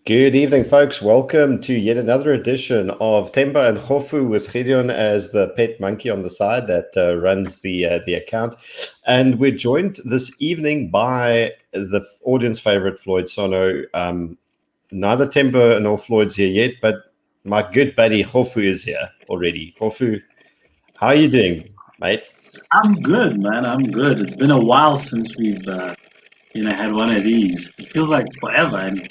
Good evening, folks. Welcome to yet another edition of Themba and Kgofu with Gideon as the pet monkey on the side that runs the account. And we're joined this evening by the audience favorite, Floyd Sono. Neither Themba nor Floyd's here yet, but my good buddy Kgofu is here already. Kgofu, how are you doing, mate? I'm good, man. I'm good. It's been a while since we've had one of these. It feels like forever. And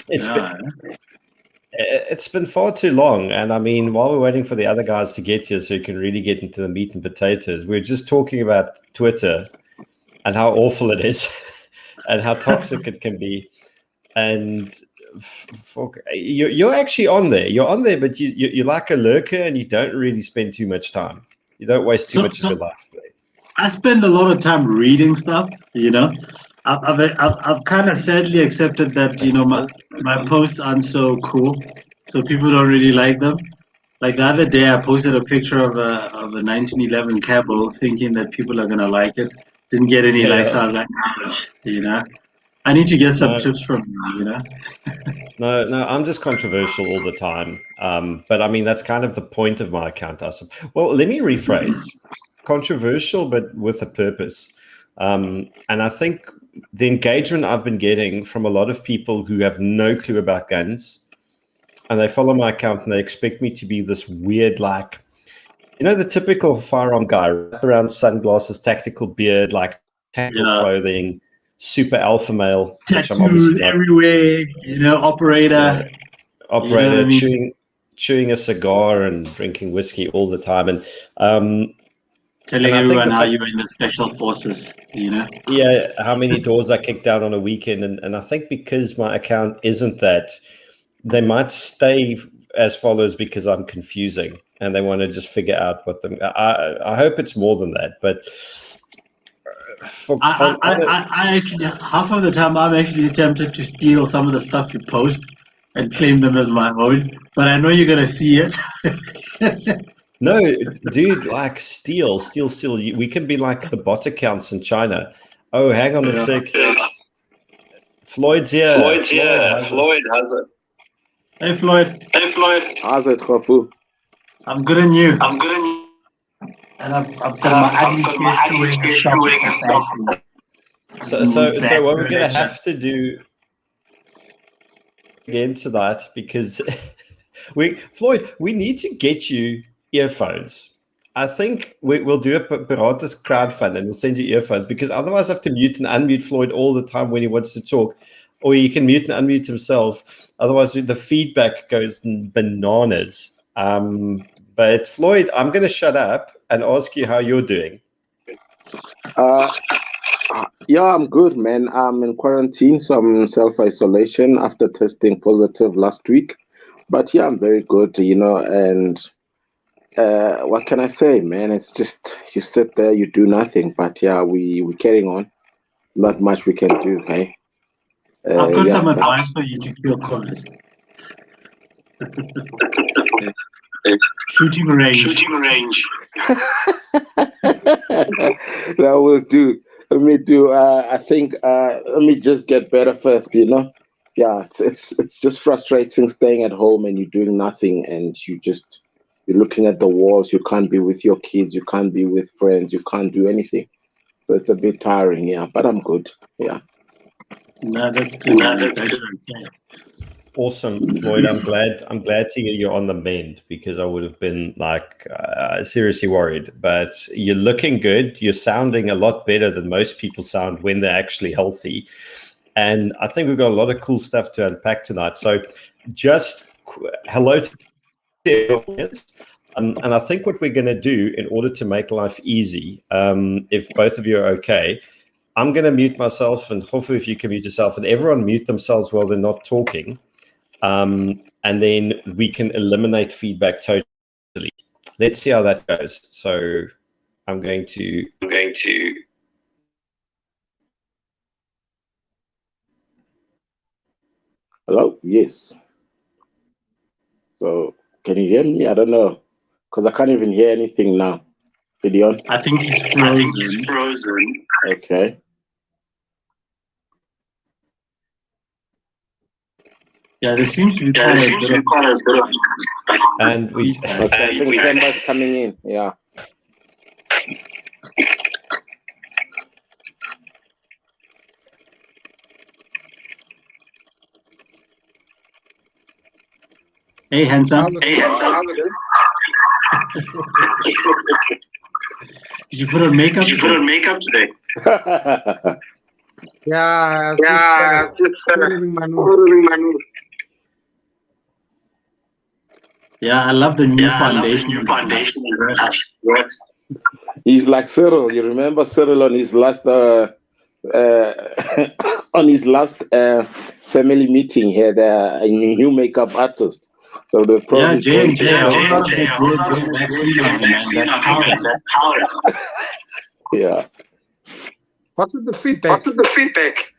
It's been far too long. And I mean, while we're waiting for the other guys to get here so you can really get into the meat and potatoes, we're just talking about Twitter and how awful it is and how toxic it can be. And you're actually on there. You're on there, but you're like a lurker and you don't really spend too much time. You don't waste too much of your life. I spend a lot of time reading stuff, I've kind of sadly accepted that, my posts aren't so cool, so people don't really like them. Like the other day, I posted a picture of a 1911 Cabo, thinking that people are gonna like it. Didn't get any likes, so I was like, I need to get some tips from you. No, I'm just controversial all the time. But I mean, that's kind of the point of my account. Well, let me rephrase. Controversial, but with a purpose. And I think the engagement I've been getting from a lot of people who have no clue about guns, and they follow my account and they expect me to be this weird, like, the typical firearm guy, wrap around sunglasses, tactical beard, like tactical clothing, super alpha male, tattoos everywhere, operator, chewing a cigar and drinking whiskey all the time, and telling everyone how you're in the special forces, Yeah, how many doors I kicked down on a weekend. And I think because my account isn't that, they might stay as follows because I'm confusing and they want to just figure out what I hope it's more than that. But I actually, half of the time, I'm actually tempted to steal some of the stuff you post and claim them as my own. But I know you're going to see it. No, dude, like steal. We can be like the bot accounts in China. Oh, hang on a sec. Floyd's here. Floyd has it. Hey, Floyd. How's it, Kgofu? I'm good and you. And I've got my ugly face showing a So what we're gonna have to do again tonight, because Floyd, we need to get you earphones. I think we'll do a Baratas crowdfund and we'll send you earphones, because otherwise I have to mute and unmute Floyd all the time when he wants to talk, or he can mute and unmute himself. Otherwise the feedback goes bananas. But Floyd, I'm going to shut up and ask you how you're doing. Yeah, I'm good, man. I'm in quarantine, so I'm in self-isolation after testing positive last week. But yeah, I'm very good, and what can I say, man? It's just you sit there, you do nothing. But yeah, we're carrying on. Not much we can do, hey? I've got some advice for you to cure COVID. Shooting range. That will do. Let me do. I think. Let me just get better first. Yeah, it's just frustrating staying at home and you're doing nothing, and you're looking at the walls. You can't be with your kids. You can't be with friends. You can't do anything. So it's a bit tiring. Yeah, but I'm good. Yeah. No, that's good. Awesome, Floyd. I'm glad to hear you're on the mend, because I would have been like seriously worried. But you're looking good. You're sounding a lot better than most people sound when they're actually healthy. And I think we've got a lot of cool stuff to unpack tonight. So just hello to the audience. And I think what we're going to do in order to make life easy, if both of you are okay, I'm going to mute myself, and Kgofu, if you can mute yourself, and everyone mute themselves while they're not talking. And then we can eliminate feedback totally. Let's see how that goes. So I'm going to. Hello? Yes. So can you hear me? I don't know, because I can't even hear anything now. Gideon? I think he's frozen. Okay. Yeah, there seems to be quite a bit of. And we Okay, I think Themba's coming in. Yeah. Hey, handsome. Did Did you put on makeup? today? Yeah, Yeah, it's following my nose. following my nose. Yeah, I love the new Yeah, I love the foundation. new foundation. Works. He's like Cyril. You remember Cyril on his last on his last family meeting? He had a new makeup artist. So the Yeah, probably J&J, a whole lot of the J&J J&J vaccine on him, man. That powder. Yeah. What is the feedback? What's the feedback?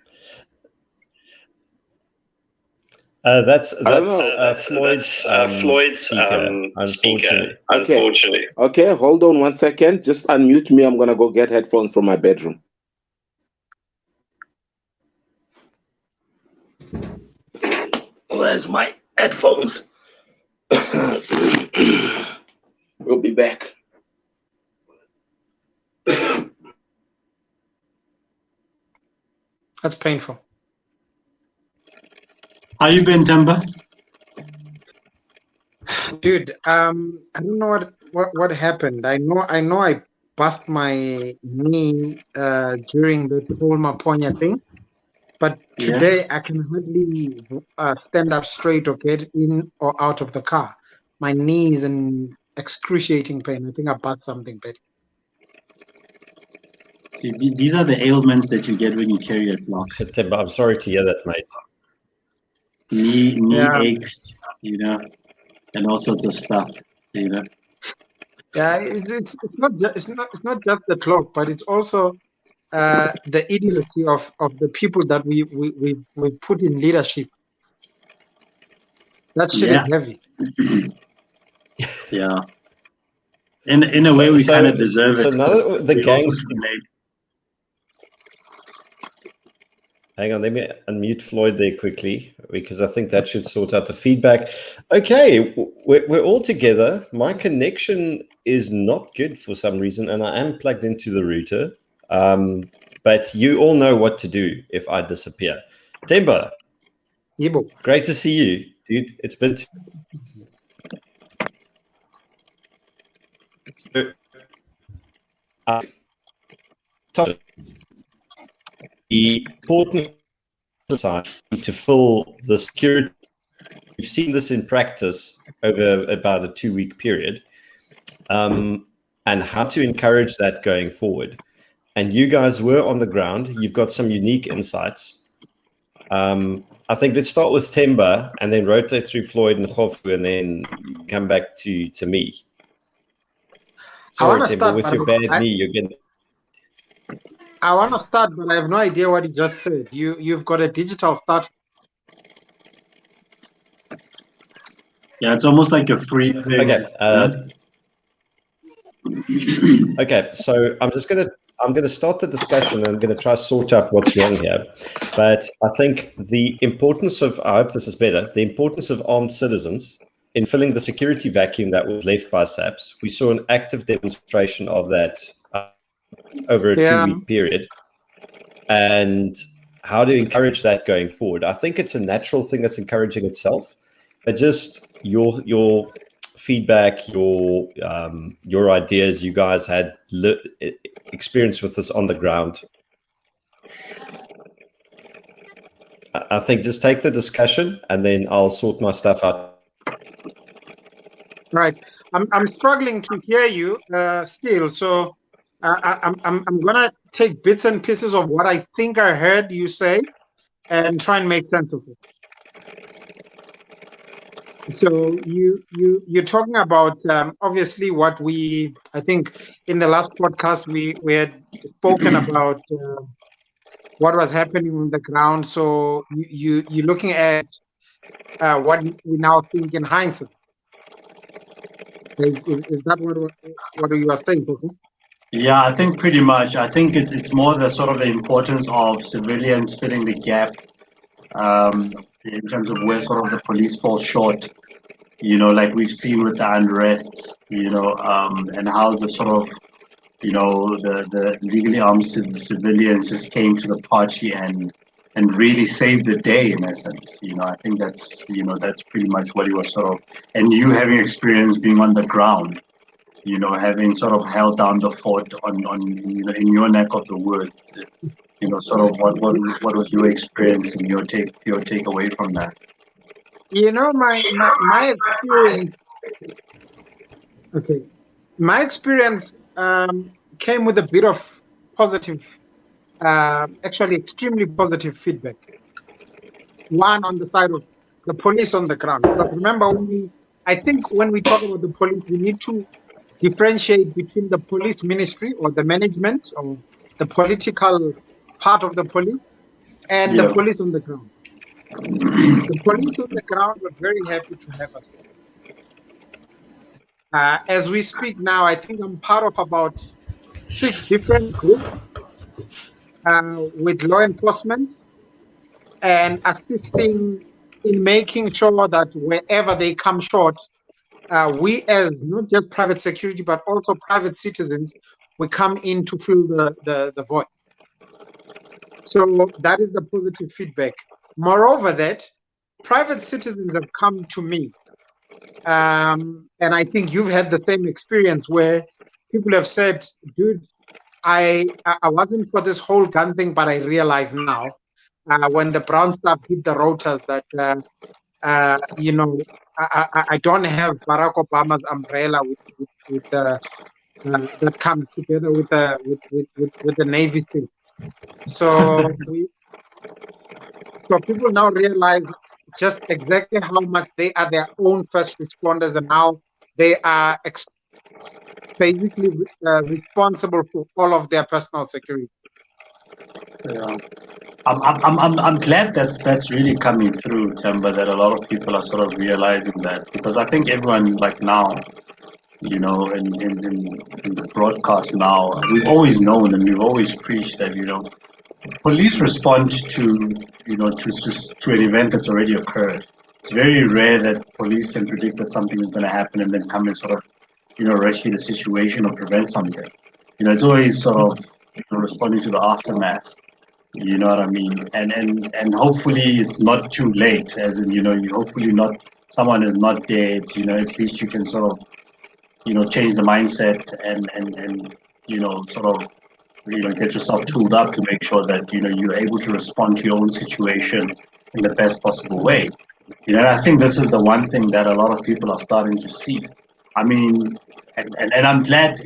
that's don't know. Floyd's Floyd's speaker, unfortunately. Unfortunately. Okay, hold on 1 second. Just unmute me. I'm gonna go get headphones from my bedroom. Where's my headphones? We'll be back. That's painful. How you been, Themba? Dude, I don't know what happened. I know I bust my knee during the whole Maponya thing, but today I can hardly stand up straight or get in or out of the car. My knee is in excruciating pain. I think I bust something bad. See, these are the ailments that you get when you carry a clock. Themba, I'm sorry to hear that, mate. Knee Yeah. aches, and all sorts of stuff, Yeah, it's not not just the clock, but it's also the idiocy of the people that we put in leadership. That shit is heavy. Yeah. In a way, we kind of deserve so it. now that the we all gangs. put late. Hang on, let me unmute Floyd there quickly because I think that should sort out the feedback. Okay, we're all together. My connection is not good for some reason, and I am plugged into the router. But you all know what to do if I disappear. Themba, Yibo. great to see you, dude. It's been the important side to fill the security. We've seen this in practice over about a 2-week period, and how to encourage that going forward. And you guys were on the ground. You've got some unique insights. I think let's start with Themba and then rotate through Floyd and Kgofu and then come back to me. Sorry, Themba, with your bad knee, you're getting... I want to start, but I have no idea what you just said. You've got a digital start. Yeah, it's almost like a free thing. Okay. Okay, so I'm going to start the discussion and I'm going to try to sort out what's wrong here. But I think the importance of, I hope this is better, the importance of armed citizens in filling the security vacuum that was left by SAPS. We saw an active demonstration of that over a 2-week period. And how to encourage that going forward. I think it's a natural thing that's encouraging itself, but just your feedback, your ideas, you guys had experience with this on the ground. I think just take the discussion and then I'll sort my stuff out. Right. I'm struggling to hear you still, so I'm gonna take bits and pieces of what I think I heard you say and try and make sense of it. So you're talking about obviously what I think in the last podcast we had spoken about what was happening on the ground. So you're looking at what we now think in hindsight. Is that what you are saying, Kgofu? Yeah, I think pretty much. I think it's more the sort of the importance of civilians filling the gap. in terms of where sort of the police fall short, like we've seen with the unrests, and how the sort of, the legally armed civilians just came to the party and really saved the day in essence. I think that's pretty much what he was sort of, and you having experience being on the ground, having sort of held down the fort on in your neck of the woods, sort of what was your experience and your takeaway from that? My experience. Okay, my experience came with a bit of positive, actually extremely positive feedback. One on the side of the police on the ground. But remember, I think when we talk about the police, we need to differentiate between the police ministry or the management or the political part of the police and the police on the ground. The police on the ground were very happy to have us. As we speak now, I think I'm part of about 6 different groups with law enforcement and assisting in making sure that wherever they come short, we as not just private security, but also private citizens, we come in to fill the void. So that is the positive feedback. Moreover, that private citizens have come to me. And I think you've had the same experience where people have said, dude, I wasn't for this whole gun thing, but I realize now when the brown stuff hit the rotors that, I don't have Barack Obama's umbrella with that comes together with the Navy SEAL. So people now realize just exactly how much they are their own first responders and how they are basically responsible for all of their personal security. Yeah. I'm glad that's really coming through, Themba, that a lot of people are sort of realizing that, because I think everyone like now, in the broadcast now, we've always known and we've always preached that, police respond to an event that's already occurred. It's very rare that police can predict that something is going to happen and then come and sort of rescue the situation or prevent something. It's always sort of responding to the aftermath. You know what I mean? And hopefully it's not too late, as in, you hopefully not, someone is not dead, at least you can sort of, change the mindset and sort of, get yourself tooled up to make sure that, you're able to respond to your own situation in the best possible way. I think this is the one thing that a lot of people are starting to see. I mean, and I'm glad,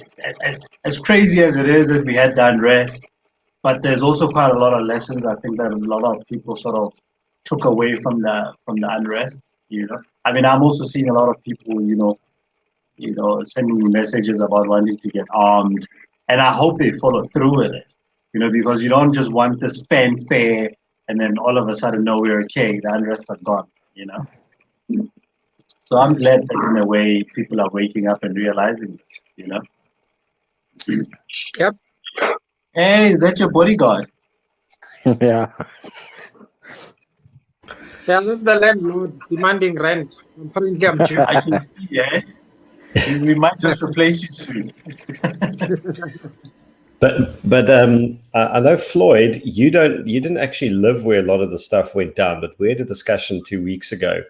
as crazy as it is that we had the unrest, but there's also quite a lot of lessons I think that a lot of people sort of took away from the unrest. I mean, I'm also seeing a lot of people, sending me messages about wanting to get armed, and I hope they follow through with it. Because you don't just want this fanfare and then all of a sudden, no, we're okay, the unrest are gone. So I'm glad that in a way people are waking up and realizing this. Yep. Hey, is that your bodyguard? Yeah. Yeah, that's the landlord demanding rent. Apparently, I'm cheap. I can see, yeah. We might just replace you soon. But I know, Floyd, you didn't actually live where a lot of the stuff went down, but we had a discussion 2 weeks ago,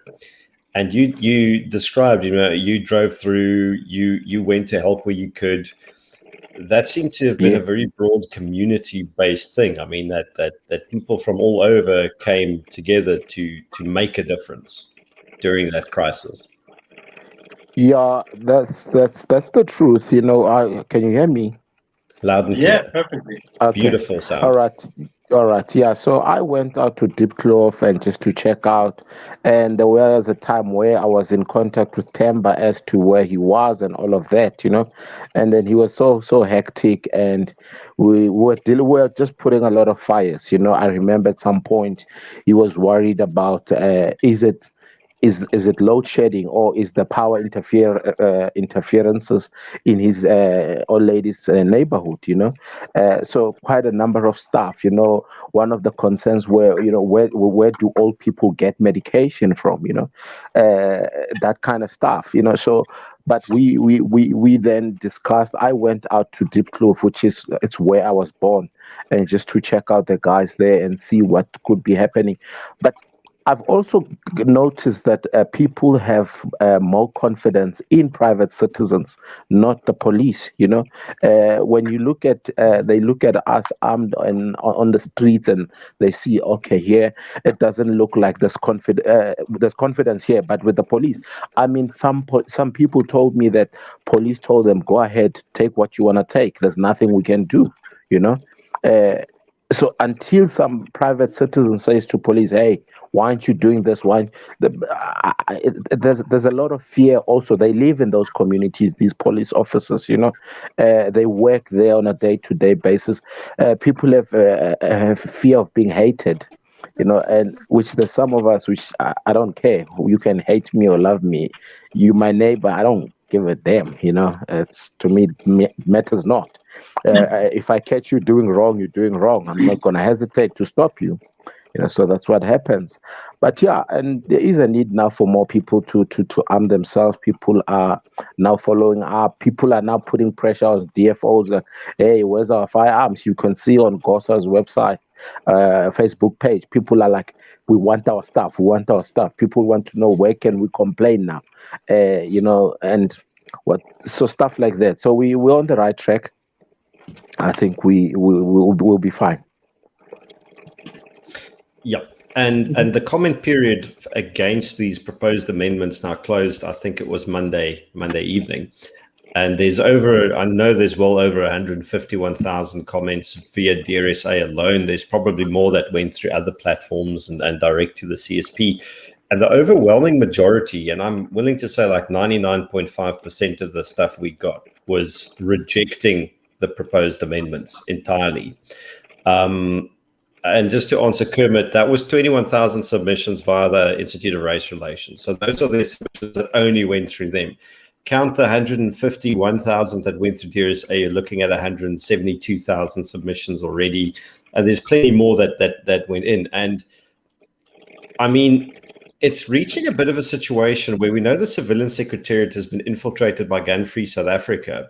and you described, you drove through, you went to help where you could. That seemed to have been a very broad community-based thing. I mean, that people from all over came together to make a difference during that crisis. Yeah, that's the truth. Can you hear me? Loud and Yeah, clear. perfectly. Okay. Beautiful sound. All right. Yeah. So I went out to Deep Cloth and just to check out, and there was a time where I was in contact with Themba as to where he was and all of that, and then he was so hectic, and we were just putting a lot of fires. I remember at some point he was worried about is it load shedding, or is the power interferences in his old lady's neighborhood? So quite a number of stuff. One of the concerns where where do old people get medication from? That kind of stuff. So. But we then discussed. I went out to Deep Kloof, it's where I was born, and just to check out the guys there and see what could be happening. But I've also noticed that people have more confidence in private citizens, not the police. When you look at, they look at us armed and on the streets, and they see, okay, here it doesn't look like there's confidence here, but with the police, I mean, some people told me that police told them, go ahead, take what you want to take. There's nothing we can do. So until some private citizen says to police, hey, why aren't you doing this? There's a lot of fear also. They live in those communities, these police officers, they work there on a day-to-day basis. People have fear of being hated, and which there's some of us, which I don't care. You can hate me or love me. You my neighbor, I don't give a damn, It's, to me, matters not. If I catch you doing wrong, you're doing wrong. I'm not going to hesitate to stop you. So that's what happens. But yeah, and there is a need now for more people to arm themselves. People are now following up. People are now putting pressure on DFOs. Hey, where's our firearms? You can see on Gosa's website, Facebook page, people are like, we want our stuff. We want our stuff. People want to know, where can we complain now? And what, so stuff like that. So we're on the right track. I think we'll be fine. Yeah, and the comment period against these proposed amendments now closed. I think it was Monday evening, and I know there's well over 151,000 comments via DRSA alone. There's probably more that went through other platforms and direct to the CSP. And the overwhelming majority, and I'm willing to say like 99.5% of the stuff we got, was rejecting the proposed amendments entirely. And just to answer Kermit, that was 21,000 submissions via the Institute of Race Relations. So those are the submissions that only went through them. Count the 151,000 that went through DRSA, you're looking at 172,000 submissions already. And there's plenty more that went in. And I mean, it's reaching a bit of a situation where we know the Civilian Secretariat has been infiltrated by Gun Free South Africa.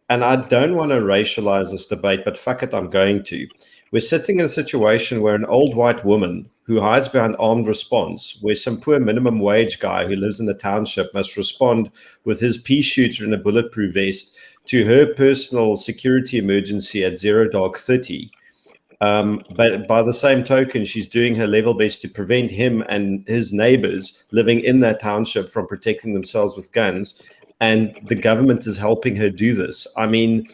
And I don't want to racialize this debate, but fuck it, I'm going to. We're sitting in a situation where an old white woman who hides behind armed response, where some poor minimum wage guy who lives in the township must respond with his pea shooter and a bulletproof vest to her personal security emergency at 0 dark 30. But by the same token, she's doing her level best to prevent him and his neighbors living in that township from protecting themselves with guns. And the government is helping her do this. I mean,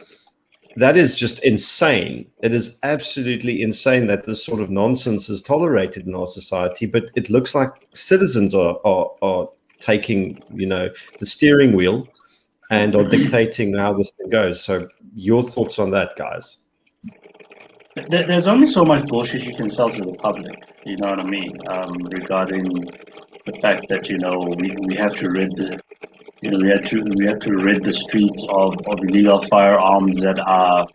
that is just insane. It is absolutely insane that this sort of nonsense is tolerated in our society. But it looks like citizens are taking, the steering wheel and are dictating how this thing goes. So your thoughts on that, guys? There's only so much bullshit you can sell to the public, you know what I mean, regarding the fact that, we have to rid the we have to rid the streets of illegal firearms that are,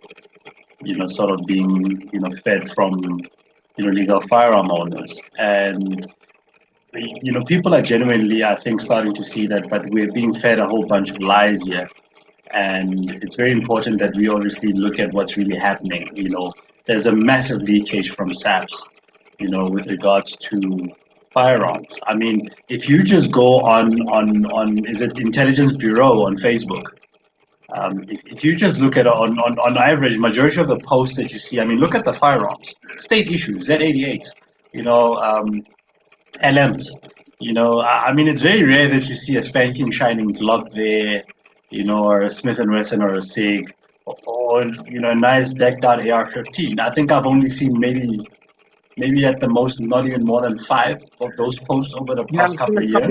sort of being, fed from, legal firearm owners. And, people are genuinely, I think, starting to see that, but we're being fed a whole bunch of lies here. And it's very important that we obviously look at what's really happening. There's a massive leakage from SAPS, with regards to firearms. I mean, if you just go on is it Intelligence Bureau on Facebook? If you just look at on average, majority of the posts that you see, I mean, look at the firearms, state issues, Z88s, LMs. I mean, it's very rare that you see a spanking shining Glock there, or a Smith & Wesson or a SIG, or a nice decked out AR-15. I think I've only seen maybe at the most not even more than 5 of those posts over the past couple of years.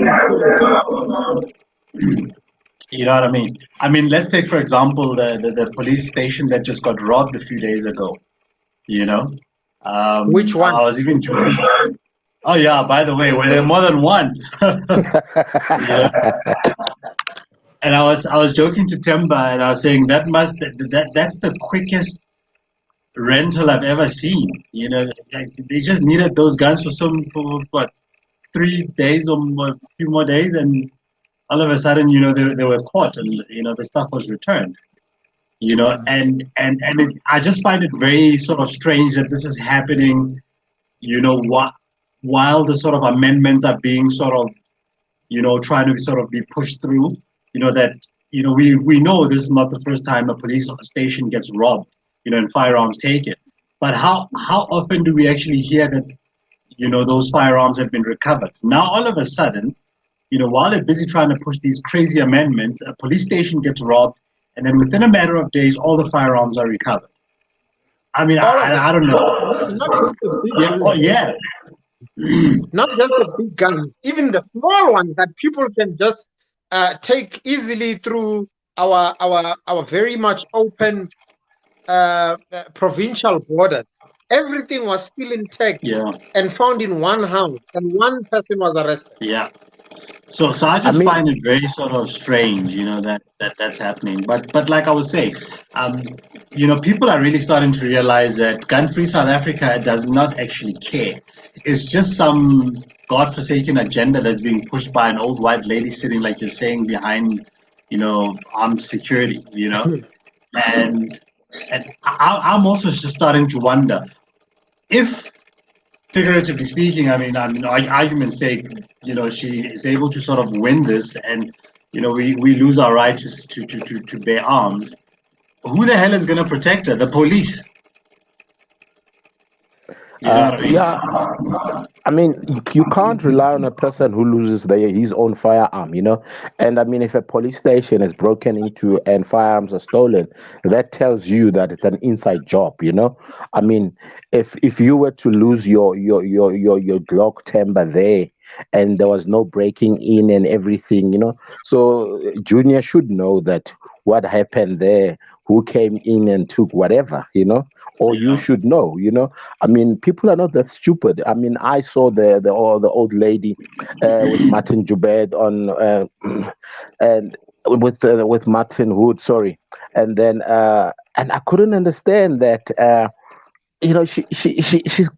You know what I mean? I mean, let's take, for example, the police station that just got robbed a few days ago. Which one? I was even joking. Oh yeah. By the way, were there more than one? Yeah. And I was joking to Themba, and I was saying that's the quickest rental I've ever seen. Like they just needed those guns for what 3 days or a few more days, and all of a sudden, they were caught, and the stuff was returned. I just find it very sort of strange that this is happening. While the sort of amendments are being sort of trying to sort of be pushed through. That we know this is not the first time a police station gets robbed. And firearms taken. But how often do we actually hear that those firearms have been recovered? Now all of a sudden, while they're busy trying to push these crazy amendments, a police station gets robbed, and then within a matter of days, all the firearms are recovered. I mean, I don't know. Yeah. Not just the big guns, even the small ones that people can just take easily through our very much open provincial borders. Everything was still intact and found in one house, and one person was arrested. Yeah. So I just find it very sort of strange, that's happening. But like I was saying, people are really starting to realize that gun-free South Africa does not actually care. It's just some godforsaken agenda that's being pushed by an old white lady sitting, like you're saying, behind, armed security, and I'm also just starting to wonder if, figuratively speaking, I mean, argument's sake, she is able to sort of win this, and we lose our right to bear arms. Who the hell is going to protect her? The police. Yeah, I mean, you can't rely on a person who loses his own firearm, And I mean, if a police station is broken into and firearms are stolen, that tells you that it's an inside job, I mean, if you were to lose your Glock timber there, and there was no breaking in and everything, so Junior should know that what happened there, who came in and took whatever, or you should know, I mean, people are not that stupid. I mean, I saw the old lady with Martin Jubed on and with Martin Wood, sorry, and then and I couldn't understand that.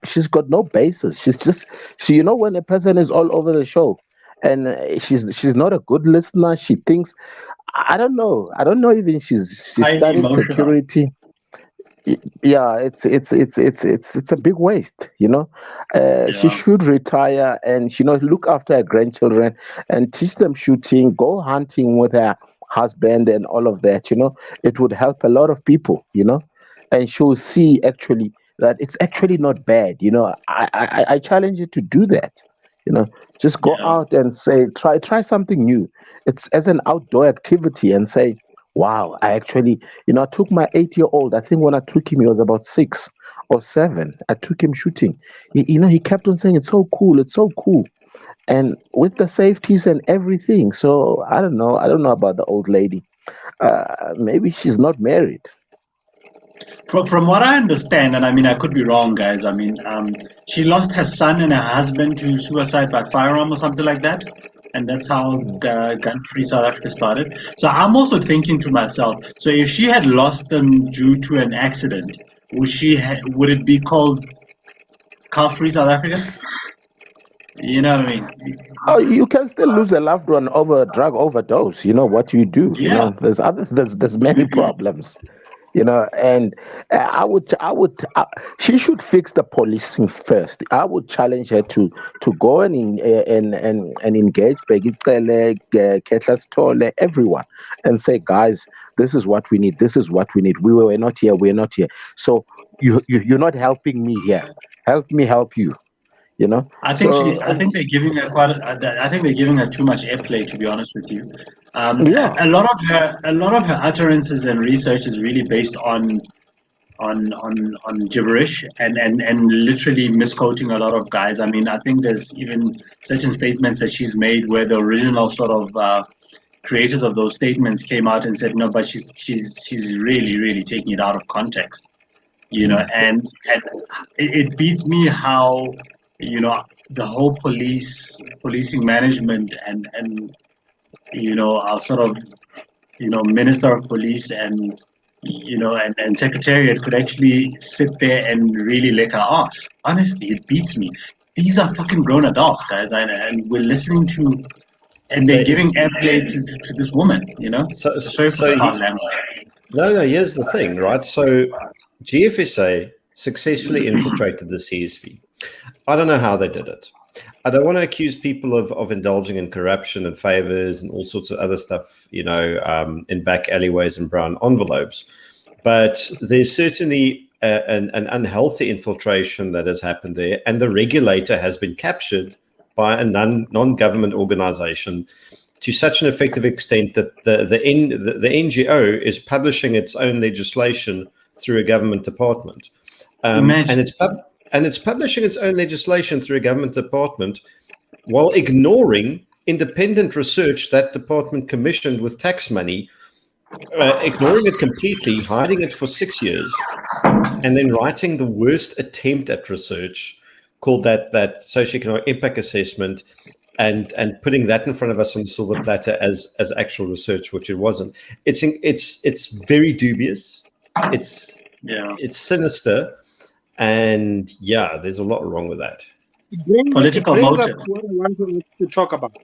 She's got no basis. She's just when a person is all over the show, and she's not a good listener. She thinks I don't know. I don't know even she's studied emotional. security. Yeah, it's a big waste, She should retire and look after her grandchildren and teach them shooting, go hunting with her husband and all of that. It would help a lot of people, and she'll see actually that it's actually not bad. I challenge you to do that. Just go out and say try something new. It's as an outdoor activity and say, wow, I actually, I took my 8-year-old. I think when I took him, he was about 6 or 7. I took him shooting. He kept on saying, it's so cool. It's so cool. And with the safeties and everything. So I don't know. I don't know about the old lady. Maybe she's not married. From what I understand, and I mean, I could be wrong, guys. I mean, she lost her son and her husband to suicide by firearm or something like that. And that's how gun-free South Africa started. So I'm also thinking to myself, so if she had lost them due to an accident, would it be called car-free South Africa? You know what I mean? Oh, you can still lose a loved one over a drug overdose. You know what you do. Yeah. There's many problems. And she should fix the policing first. I would challenge her to go and engage Begitele, Ketlas Tole, everyone, and say, guys, this is what we need. This is what we need. We're not here. We're not here. So you're not helping me here. Help me help you. I think they're giving her I think they're giving her too much airplay, to be honest with you. A lot of her utterances and research is really based on gibberish and literally misquoting a lot of guys. I mean, I think there's even certain statements that she's made where the original sort of creators of those statements came out and said no, but she's really taking it out of context. And it beats me how the whole policing management and our sort of minister of police and and secretariat could actually sit there and really lick our ass. Honestly, it beats me. These are fucking grown adults, guys, and we're listening to, and they're giving airplay to this woman. So, sorry for the hard language. No, here's the thing, right? So GFSA successfully infiltrated the CSP. I don't know how they did it. I don't want to accuse people of indulging in corruption and favors and all sorts of other stuff, in back alleyways and brown envelopes. But there's certainly an unhealthy infiltration that has happened there. And the regulator has been captured by a non-government organization to such an effective extent that the NGO is publishing its own legislation through a government department. And it's publishing its own legislation through a government department while ignoring independent research that department commissioned with tax money, ignoring it completely, hiding it for 6 years, and then writing the worst attempt at research called that socioeconomic impact assessment, and putting that in front of us on the silver platter as actual research, which it wasn't. It's very dubious. It's sinister. And there's a lot wrong with that. Political motive. What I wanted to talk about,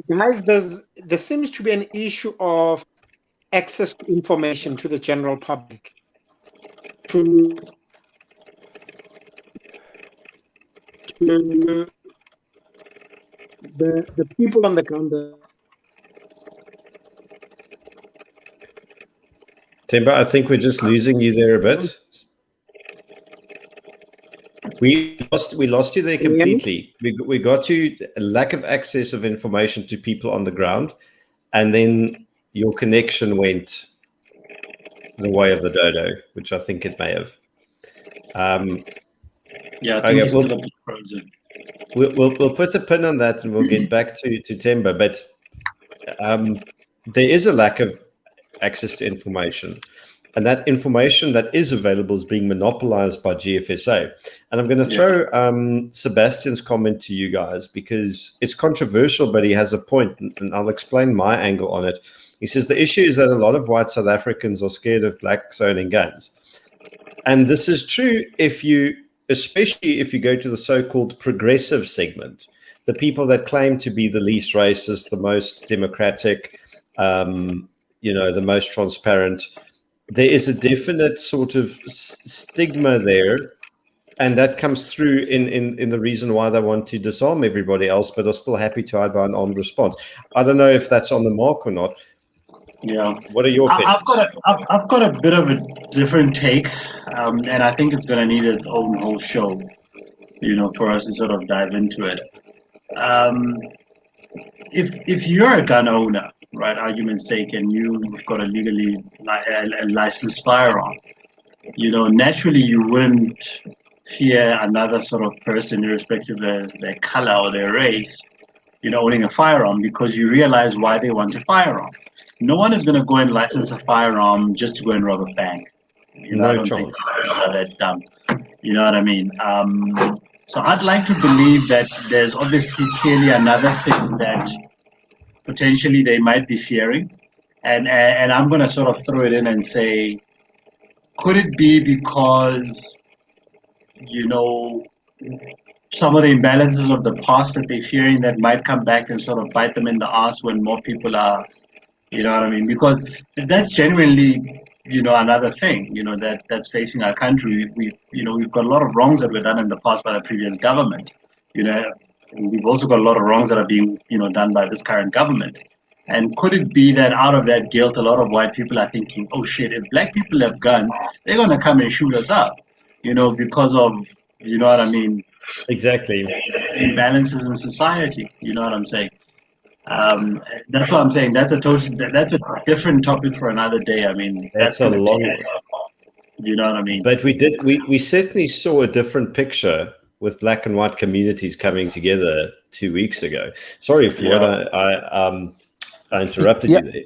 guys, there seems to be an issue of access to information to the general public. To the people on the ground. Themba, I think we're just losing you there a bit. We lost you there completely. We got you a lack of access of information to people on the ground, and then your connection went the way of the dodo, which I think it may have. We'll put a pin on that, and we'll get back to Themba. But there is a lack of access to information, and that information that is available is being monopolized by GFSA. And I'm going to throw Sebastian's comment to you guys because it's controversial, but he has a point, and I'll explain my angle on it. He says the issue is that a lot of white South Africans are scared of blacks owning guns. And this is true especially if you go to the so-called progressive segment, the people that claim to be the least racist, the most democratic, the most transparent. There is a definite sort of stigma there, and that comes through in the reason why they want to disarm everybody else, but are still happy to hide by an armed response. I don't know if that's on the mark or not. Yeah. What are your opinions? I've got a bit of a different take, and I think it's going to need its own whole show, for us to sort of dive into it. If you're a gun owner, right, argument's sake, and you've got a legally licensed firearm, naturally you wouldn't fear another sort of person, irrespective of their color or their race, owning a firearm, because you realize why they want a firearm. No one is going to go and license a firearm just to go and rob a bank. I don't think are that dumb. You know what I mean? So I'd like to believe that there's obviously clearly another thing that potentially they might be fearing, and I'm going to sort of throw it in and say, could it be because some of the imbalances of the past that they're fearing that might come back and sort of bite them in the ass when more people are, because that's genuinely another thing that's facing our country. We've got a lot of wrongs that were done in the past by the previous government. We've also got a lot of wrongs that are being done by this current government. And could it be that out of that guilt, a lot of white people are thinking, oh shit, if black people have guns, they're going to come and shoot us up, because of, what I mean? Exactly. Imbalances in society, you know what I'm saying? That's what I'm saying. That's a different topic for another day. I mean, that's a long, you know what I mean? But we certainly saw a different picture with black and white communities coming together 2 weeks ago. Sorry, Floyd, I interrupted you there.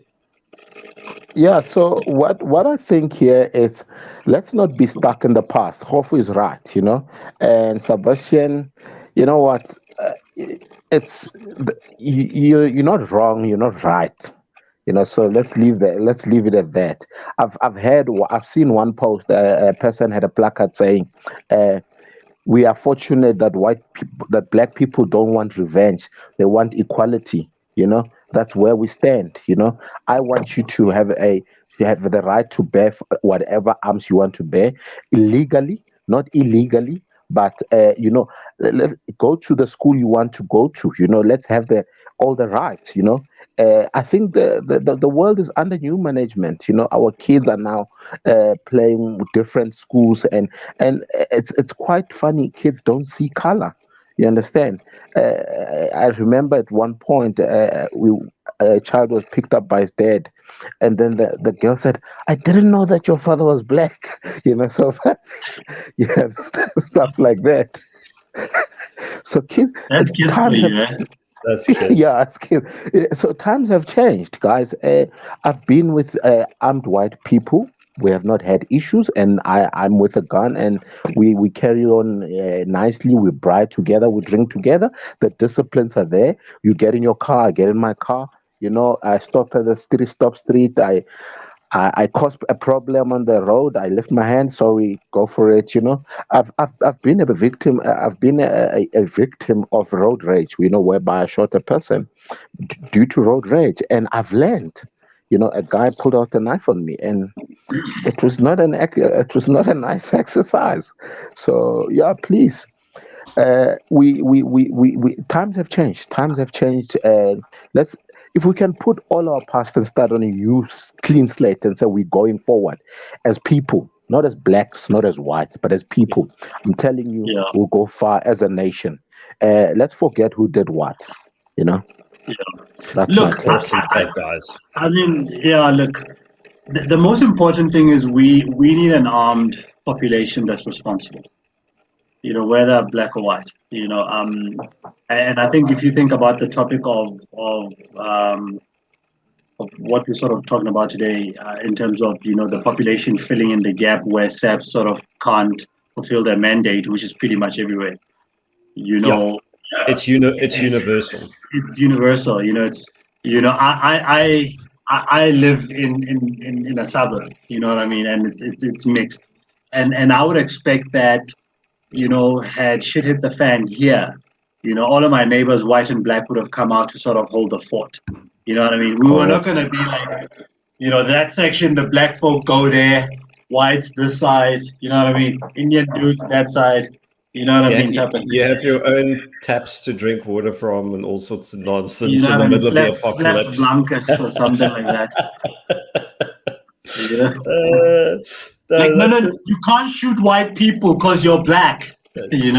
Yeah, so what I think here is, let's not be stuck in the past. Kgofu is right, and Sebastian, you know what? It's you're not wrong, you're not right. So let's leave it at that. I've seen one post, a person had a placard saying, uh, we are fortunate that that black people don't want revenge, they want equality. That's where we stand. I want you to have the right to bear whatever arms you want to bear, illegally, not illegally, but let's go to the school you want to go to. Let's have the all the rights. I think the world is under new management. Our kids are now playing with different schools, and it's quite funny. Kids don't see color. You understand? I remember at one point, a child was picked up by his dad, and then the girl said, "I didn't know that your father was black." So yeah, stuff like that. So kids, That's kids for times have you, eh? That's kids. yeah, so times have changed, guys. I've been with armed white people. We have not had issues, and I'm with a gun, and we carry on nicely. We bride together, we drink together. The disciplines are there. You get in your car, I get in my car. I stop at the stop street. I caused a problem on the road. I lift my hand. Sorry, go for it. I've been a victim. I've been a victim of road rage. Whereby I shot a person due to road rage, and I've learned. A guy pulled out a knife on me, and it was not a nice exercise. So yeah, please. We times have changed. Times have changed. Let's If we can put all our past and start on a new clean slate and say we're going forward as people, not as blacks, not as whites, but as people. I'm telling you, Yeah. we'll go far as a nation. Let's forget who did what. Yeah. That's Look, my take. Awesome take, guys. I mean, yeah, look, the most important thing is we need an armed population that's responsible, whether black or white, and I think if you think about the topic of what we're sort of talking about today, in terms of, the population filling in the gap where SAPs sort of can't fulfill their mandate, which is pretty much everywhere, It's universal. it's universal. It's I live in a suburb. You know what I mean, and it's mixed, and I would expect that had shit hit the fan here, all of my neighbors, white and black, would have come out to sort of hold the fort. You know what I mean? We were not going to be like, that section, the black folk go there, whites this side. You know what I mean? Indian dudes that side. You know what I mean? Type of You thing. have your own taps to drink water from and all sorts of nonsense You know in what the I mean? middle of the Slaps apocalypse. blancas or something like that. No, you can't shoot white people because you're black. You'd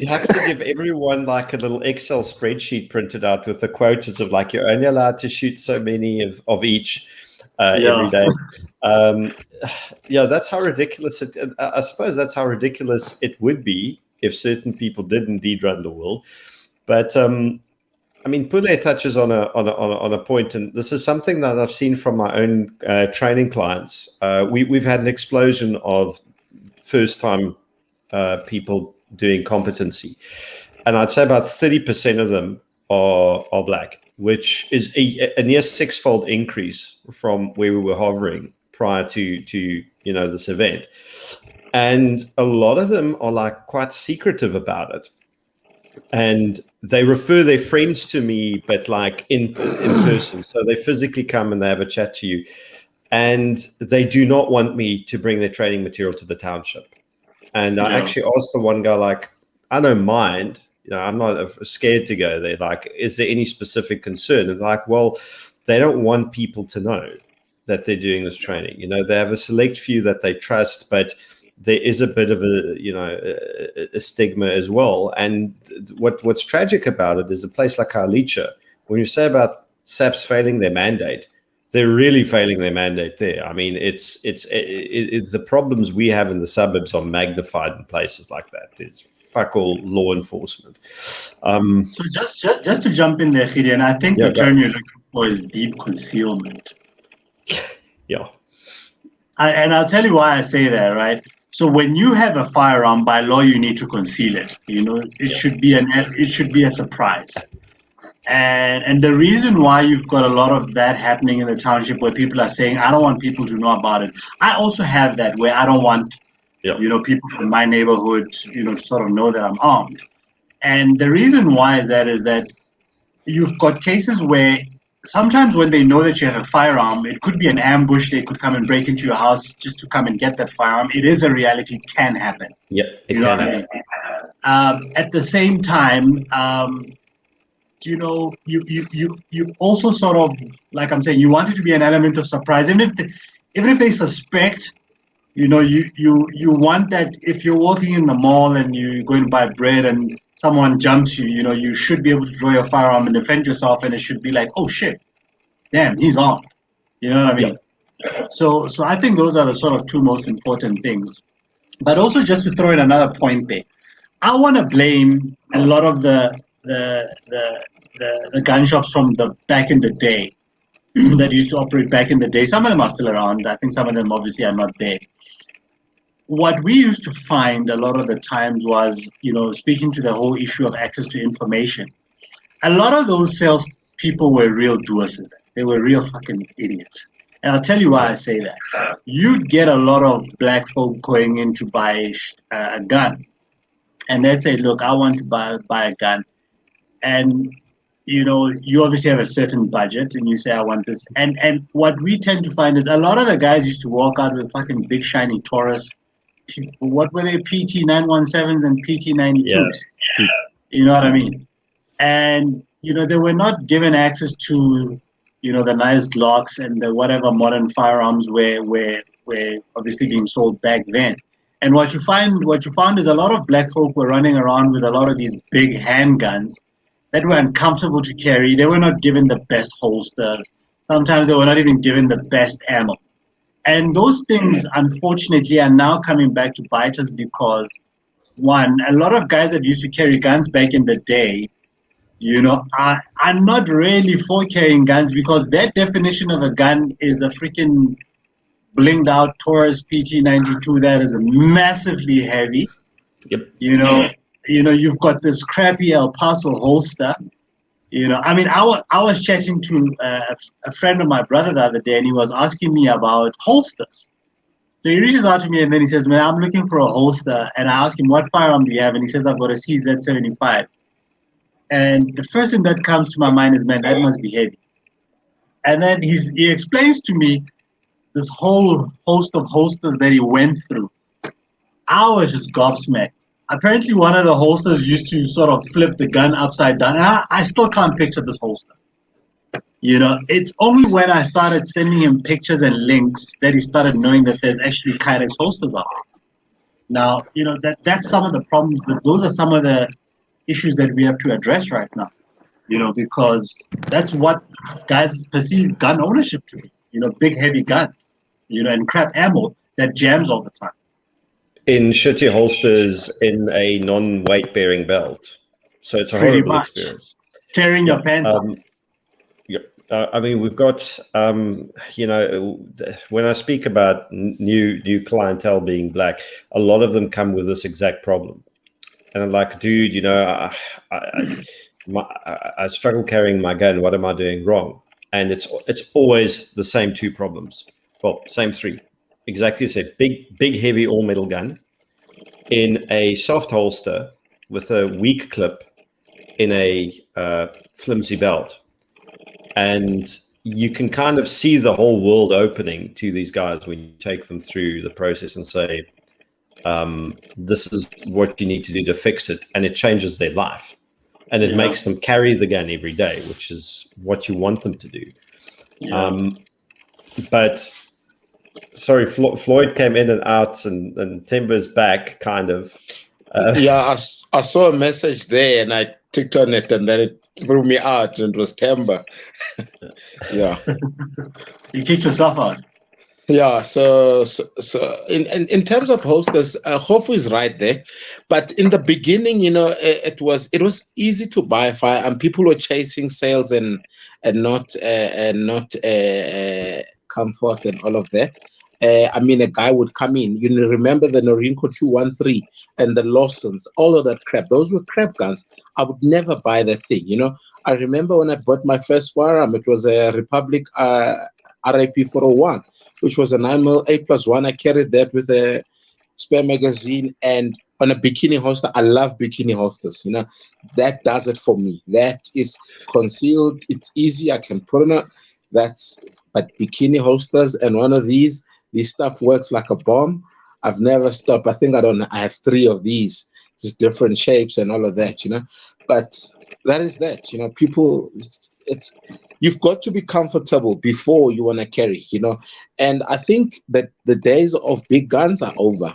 have to give everyone like a little Excel spreadsheet printed out with the quotas of like, you're only allowed to shoot so many of each every day. That's how ridiculous it. I suppose that's how ridiculous it would be if certain people did indeed run the world. But I mean, Pule touches on a point, and this is something that I've seen from my own training clients. We've had an explosion of first-time people doing competency, and I'd say about 30% of them are black, which is a near six-fold increase from where we were hovering prior to this event. And a lot of them are like quite secretive about it, and they refer their friends to me, but like in person. So they physically come and they have a chat to you, and they do not want me to bring their training material to the township. And I actually asked the one guy, like, I don't mind, I'm not scared to go there. Like, is there any specific concern? And like, well, they don't want people to know that they're doing this training. They have a select few that they trust, but there is a bit of a stigma as well. And what's tragic about it is a place like Khayelitsha, when you say about SAPs failing their mandate, they're really failing their mandate there. I mean, it's the problems we have in the suburbs are magnified in places like that. There's fuck all law enforcement. So just to jump in there, Gideon, I think the term you're looking for is deep concealment. Yeah. And I'll tell you why I say that, right? So when you have a firearm, by law, you need to conceal it. You know, it should be a surprise. And the reason why you've got a lot of that happening in the township where people are saying, I don't want people to know about it. I also have that where I don't want, people from my neighborhood, to sort of know that I'm armed. And the reason why is that you've got cases where sometimes when they know that you have a firearm, it could be an ambush. They could come and break into your house just to come and get that firearm. It is a reality. It can happen. Yeah, it can happen. At the same time, you also sort of, like I'm saying, you want it to be an element of surprise. Even if they suspect, you want that if you're walking in the mall and you're going to buy bread and someone jumps you, you should be able to draw your firearm and defend yourself, and it should be like, oh shit, damn, he's armed. You know what I mean? Yeah. So I think those are the sort of two most important things. But also, just to throw in another point there, I want to blame a lot of the gun shops from the back in the day that used to operate back in the day. Some of them are still around. I think some of them obviously are not there. What we used to find a lot of the times was, speaking to the whole issue of access to information, a lot of those sales people were real doers. They were real fucking idiots. And I'll tell you why I say that. You'd get a lot of black folk going in to buy a gun. And they'd say, look, I want to buy a gun. And, you obviously have a certain budget and you say, I want this. And what we tend to find is a lot of the guys used to walk out with fucking big shiny Taurus. What were they? PT 917s and PT 92s. Yeah. You know what I mean? And, they were not given access to, the nice Glocks and the whatever modern firearms were obviously being sold back then. And what you found is a lot of black folk were running around with a lot of these big handguns that were uncomfortable to carry. They were not given the best holsters. Sometimes they were not even given the best ammo. And those things, unfortunately, are now coming back to bite us because, one, a lot of guys that used to carry guns back in the day, are not really for carrying guns because their definition of a gun is a freaking blinged out Taurus PT 92 that is massively heavy. Yep. You've got this crappy El Paso holster. I was chatting to a friend of my brother the other day, and he was asking me about holsters. So he reaches out to me, and then he says, man, I'm looking for a holster. And I ask him, what firearm do you have? And he says, I've got a CZ75. And the first thing that comes to my mind is, man, that must be heavy. And then he explains to me this whole host of holsters that he went through. I was just gobsmacked. Apparently, one of the holsters used to sort of flip the gun upside down. And I still can't picture this holster. It's only when I started sending him pictures and links that he started knowing that there's actually Kydex holsters out there. Now, that's some of the problems. Those are some of the issues that we have to address right now. Because that's what guys perceive gun ownership to be. Big, heavy guns, and crap ammo that jams all the time. In shitty holsters in a non-weight bearing belt. So it's a horrible experience. Tearing your pants off. I mean, we've got, when I speak about new clientele being black, a lot of them come with this exact problem. And I'm like, dude, I struggle carrying my gun. What am I doing wrong? And it's always the same two problems. Well, same three. Exactly the same. Big, heavy all-metal gun in a soft holster with a weak clip in a flimsy belt. And you can kind of see the whole world opening to these guys when you take them through the process and say, this is what you need to do to fix it. And it changes their life. And it makes them carry the gun every day, which is what you want them to do. Yeah. But sorry, Floyd came in and out, and Themba's back, kind of. I saw a message there, and I ticked on it, and then threw me out, and it was Themba. Yeah. You kicked yourself out. Yeah, so in terms of hostess, Kgofu is right there, but in the beginning, it was easy to buy fire, and people were chasing sales and not comfort and all of that. I mean, a guy would come in. Remember the Norinco 213 and the Lawsons, all of that crap. Those were crap guns. I would never buy the thing. I remember when I bought my first firearm, it was a Republic RIP 401. Which was a 9mm A+1. I carried that with a spare magazine and on a bikini holster. I love bikini holsters. That does it for me. That is concealed. It's easy. I can put on it. But bikini holsters and one of these stuff works like a bomb. I've never stopped. I think I have 3 of these, just different shapes and all of that. But that is that. People. You've got to be comfortable before you want to carry, and I think that the days of big guns are over.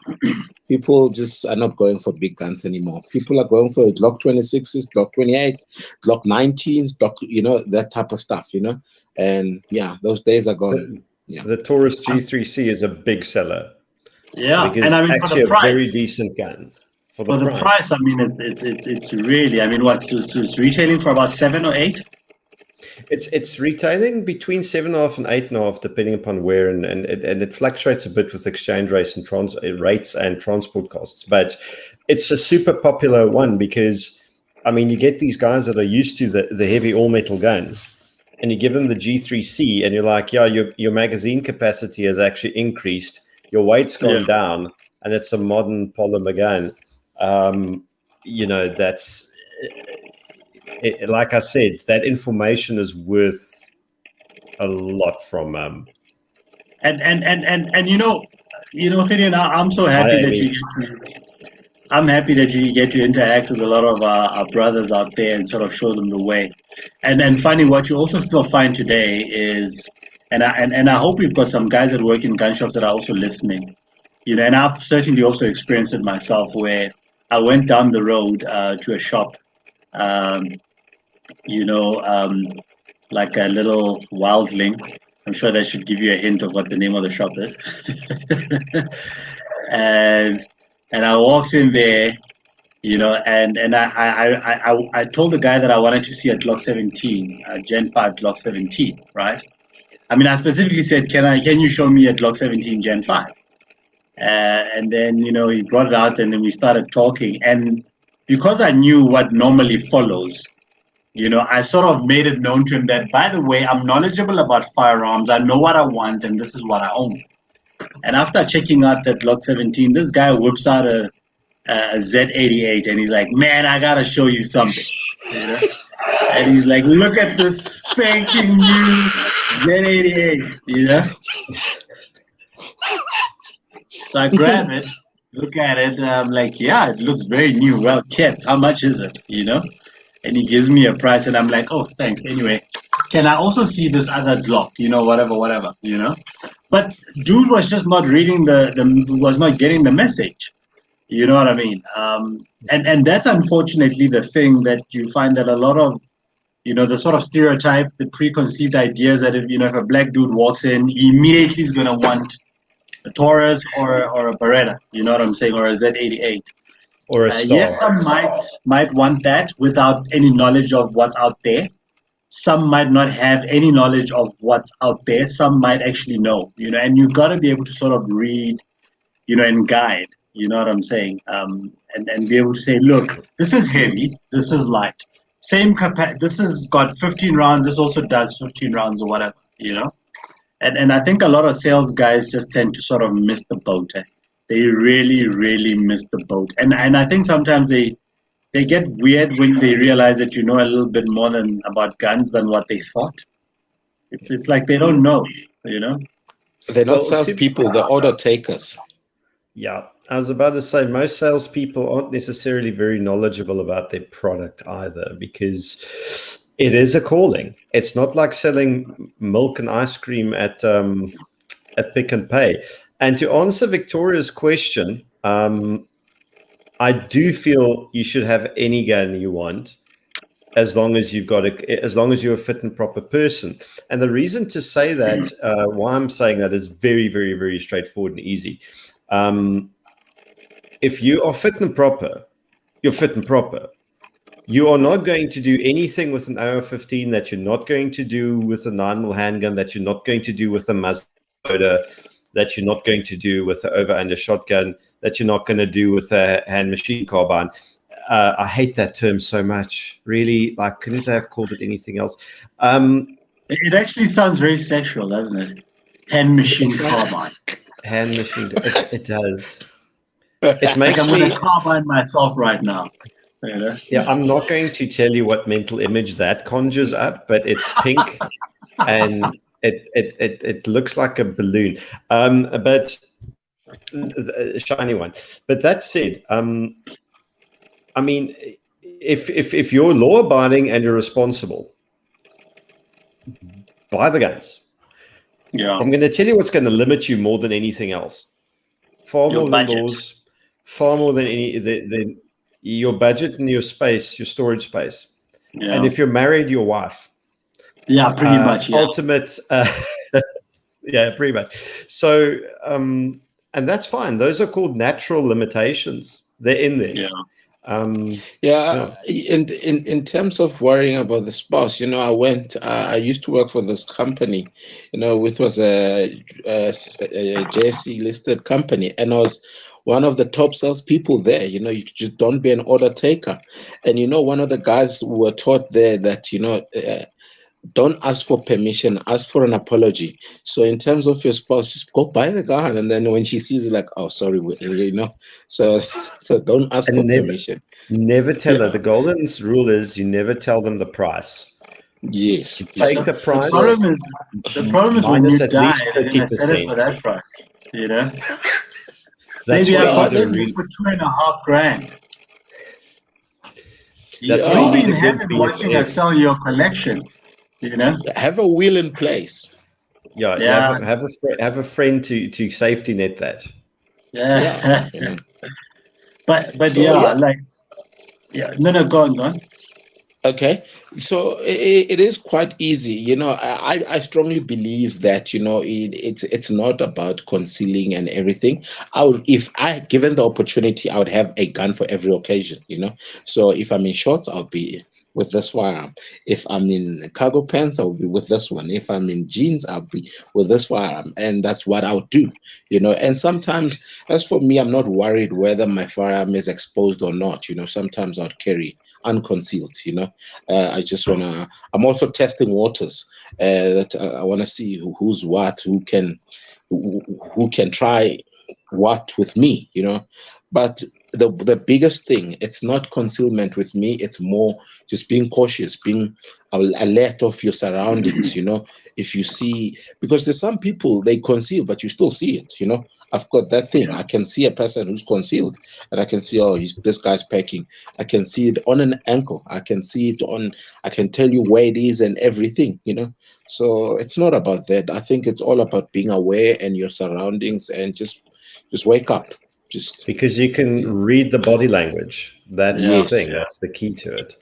People just are not going for big guns anymore. People are going for Glock 26s, Glock 28s, Glock 19s, that type of stuff, and yeah, those days are gone. The Taurus G3C is a big seller. Yeah, because and I mean, actually for the price, a very decent gun. For the price, I mean, it's really. I mean, it's retailing for about 7 or 8. It's retailing between 7.5 and 8.5, depending upon where, and it fluctuates a bit with exchange rates and transport costs. But it's a super popular one because, I mean, you get these guys that are used to the heavy all metal guns, and you give them the G3C, and you're like, yeah, your magazine capacity has actually increased, your weight's gone down, and it's a modern polymer gun. That's. Like I said, that information is worth a lot from and Gideon, I'm so happy I'm happy that you get to interact with a lot of our brothers out there and sort of show them the way. And funny, what you also still find today is, and I hope we've got some guys that work in gun shops that are also listening, and I've certainly also experienced it myself, where I went down the road to a shop. Like a little wildling. I'm sure that should give you a hint of what the name of the shop is. and I walked in there, and I told the guy that I wanted to see a Glock 17, a Gen 5 Glock 17, right? I mean, I specifically said, can you show me a Glock 17 Gen 5? And then, he brought it out, and then we started talking. And because I knew what normally follows, I sort of made it known to him that, by the way, I'm knowledgeable about firearms. I know what I want, and this is what I own. And after checking out that Glock 17, this guy whips out a Z88, and he's like, man, I got to show you something. And he's like, look at this spanking new Z88, So I grab it, look at it, and I'm like, yeah, it looks very new, well kept. How much is it, And he gives me a price, and I'm like, oh, thanks. Anyway, can I also see this other Glock? Whatever. But dude was just not reading was not getting the message. You know what I mean? And that's unfortunately the thing that you find that a lot of, the sort of stereotype, the preconceived ideas that if a black dude walks in, he immediately is gonna want a Taurus or a Beretta. You know what I'm saying? Or a Z88. Or a Star. Yes, some might want that without any knowledge of what's out there. Some might not have any knowledge of what's out there. Some might actually know, and you've got to be able to sort of read, and guide, you know what I'm saying? And be able to say, look, this is heavy, this is light. This has got 15 rounds, this also does 15 rounds or whatever, And I think a lot of sales guys just tend to sort of miss the boat. They really, really miss the boat. And I think sometimes they get weird when they realize that you know a little bit more about guns than what they thought. It's like they don't know, They're not salespeople, they're order takers. Yeah, I was about to say, most salespeople aren't necessarily very knowledgeable about their product either, because it is a calling. It's not like selling milk and ice cream at Pick and Pay. And to answer Victoria's question, I do feel you should have any gun you want. as long as as long as you're a fit and proper person. And the reason to say that, why I'm saying that, is very, very, very straightforward and easy. If you are fit and proper, you're fit and proper. You are not going to do anything with an AR-15 that you're not going to do with a 9mm handgun, that you're not going to do with a muzzleloader, that you're not going to do with an over-under shotgun, that you're not going to do with a hand machine carbine. I hate that term so much. Really, like, couldn't I have called it anything else? It actually sounds very sexual, doesn't it? Hand machine carbine. Hand machine. It does. It makes I'm me. going to carbine myself right now. You know? Yeah, I'm not going to tell you what mental image that conjures up, but it's pink and it looks like a balloon, but a shiny one. But that said, I mean, if you're law abiding and you're responsible, buy the guns. Yeah. I'm going to tell you what's going to limit you more than anything else. Far Your more than budget. laws, far more than than your budget and your space, your storage space. Yeah. And if you're married, your wife. Yeah, pretty much. Yeah. Ultimate. Yeah, pretty much. So, and that's fine. Those are called natural limitations. They're in there. Yeah. In terms of worrying about the spouse, I used to work for this company, which was a JSC listed company, and I was one of the top salespeople there. You just don't be an order taker. And one of the guys were taught there that don't ask for permission, ask for an apology. So in terms of your spouse, just go buy the gun, and then when she sees it, like, oh, sorry, so don't ask for permission. Never tell her. The golden rule is you never tell them the price. Yes. You take the price. The problem is when you at die, least they're going to sell it for 30%. that price. That's Maybe I what got you this really. for $2,500. That's You'll what be you in need to heaven do. watching us sell your collection. Have a will in place. Yeah. Have a friend to safety net that. Yeah. But So, No, go on. Okay, so it is quite easy. I strongly believe that it's not about concealing and everything. If I given the opportunity, I would have a gun for every occasion. So if I'm in shorts, I'll be with this firearm. If I'm in cargo pants, I'll be with this one. If I'm in jeans, I'll be with this firearm, and that's what I'll do. And sometimes, as for me, I'm not worried whether my firearm is exposed or not. Sometimes I'd carry unconcealed. I just wanna. I'm also testing waters. That I wanna see who's what, who can try what with me. But the biggest thing, it's not concealment with me. It's more just being cautious, being alert of your surroundings. If you see, because there's some people, they conceal, but you still see it. I've got that thing. I can see a person who's concealed, and I can see, this guy's packing. I can see it on an ankle. I can see it on. I can tell you where it is and everything. So it's not about that. I think it's all about being aware and your surroundings, and just wake up. Just because you can read the body language. That's the thing. That's the key to it.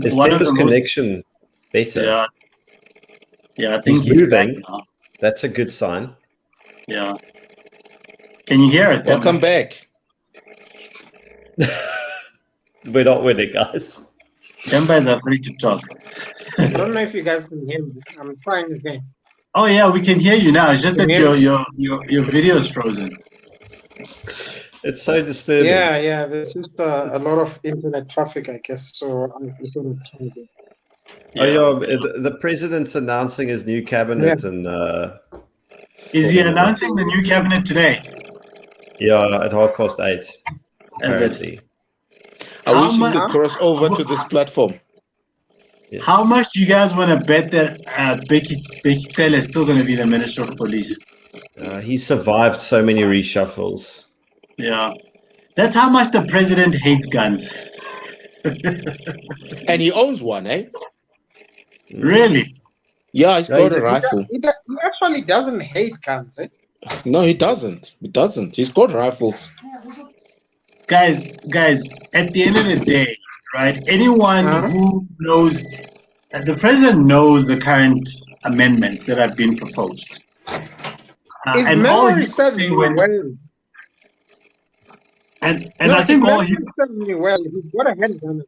Is Themba's connection better? Yeah. I think he's moving. That's a good sign. Yeah. Can you hear us? Welcome back. We're not winning, guys. Themba is afraid to talk. I don't know if you guys can hear me. I'm trying again. Oh yeah, we can hear you now. It's just that your video is frozen. It's so disturbing. Yeah. There's just a lot of internet traffic, I guess. So I'm just going to try again. The president's announcing his new cabinet, and is he announcing the new cabinet today? Yeah, at 8:30. Apparently. I wish you could cross over to this platform. Yeah. How much do you guys want to bet that Becky Taylor is still going to be the Minister of Police? He survived so many reshuffles. Yeah. That's how much the president hates guns. And he owns one, eh? Really? Yeah, he's got a rifle. He actually doesn't hate guns, eh? No, he doesn't. He doesn't. He's got rifles. Guys, at the end of the day, right? Anyone Uh-huh. who knows, the president knows the current amendments that have been proposed. If And all he memory was serves saying me when, well, and no, I if think all memory he, serves me well, he's got a handgun.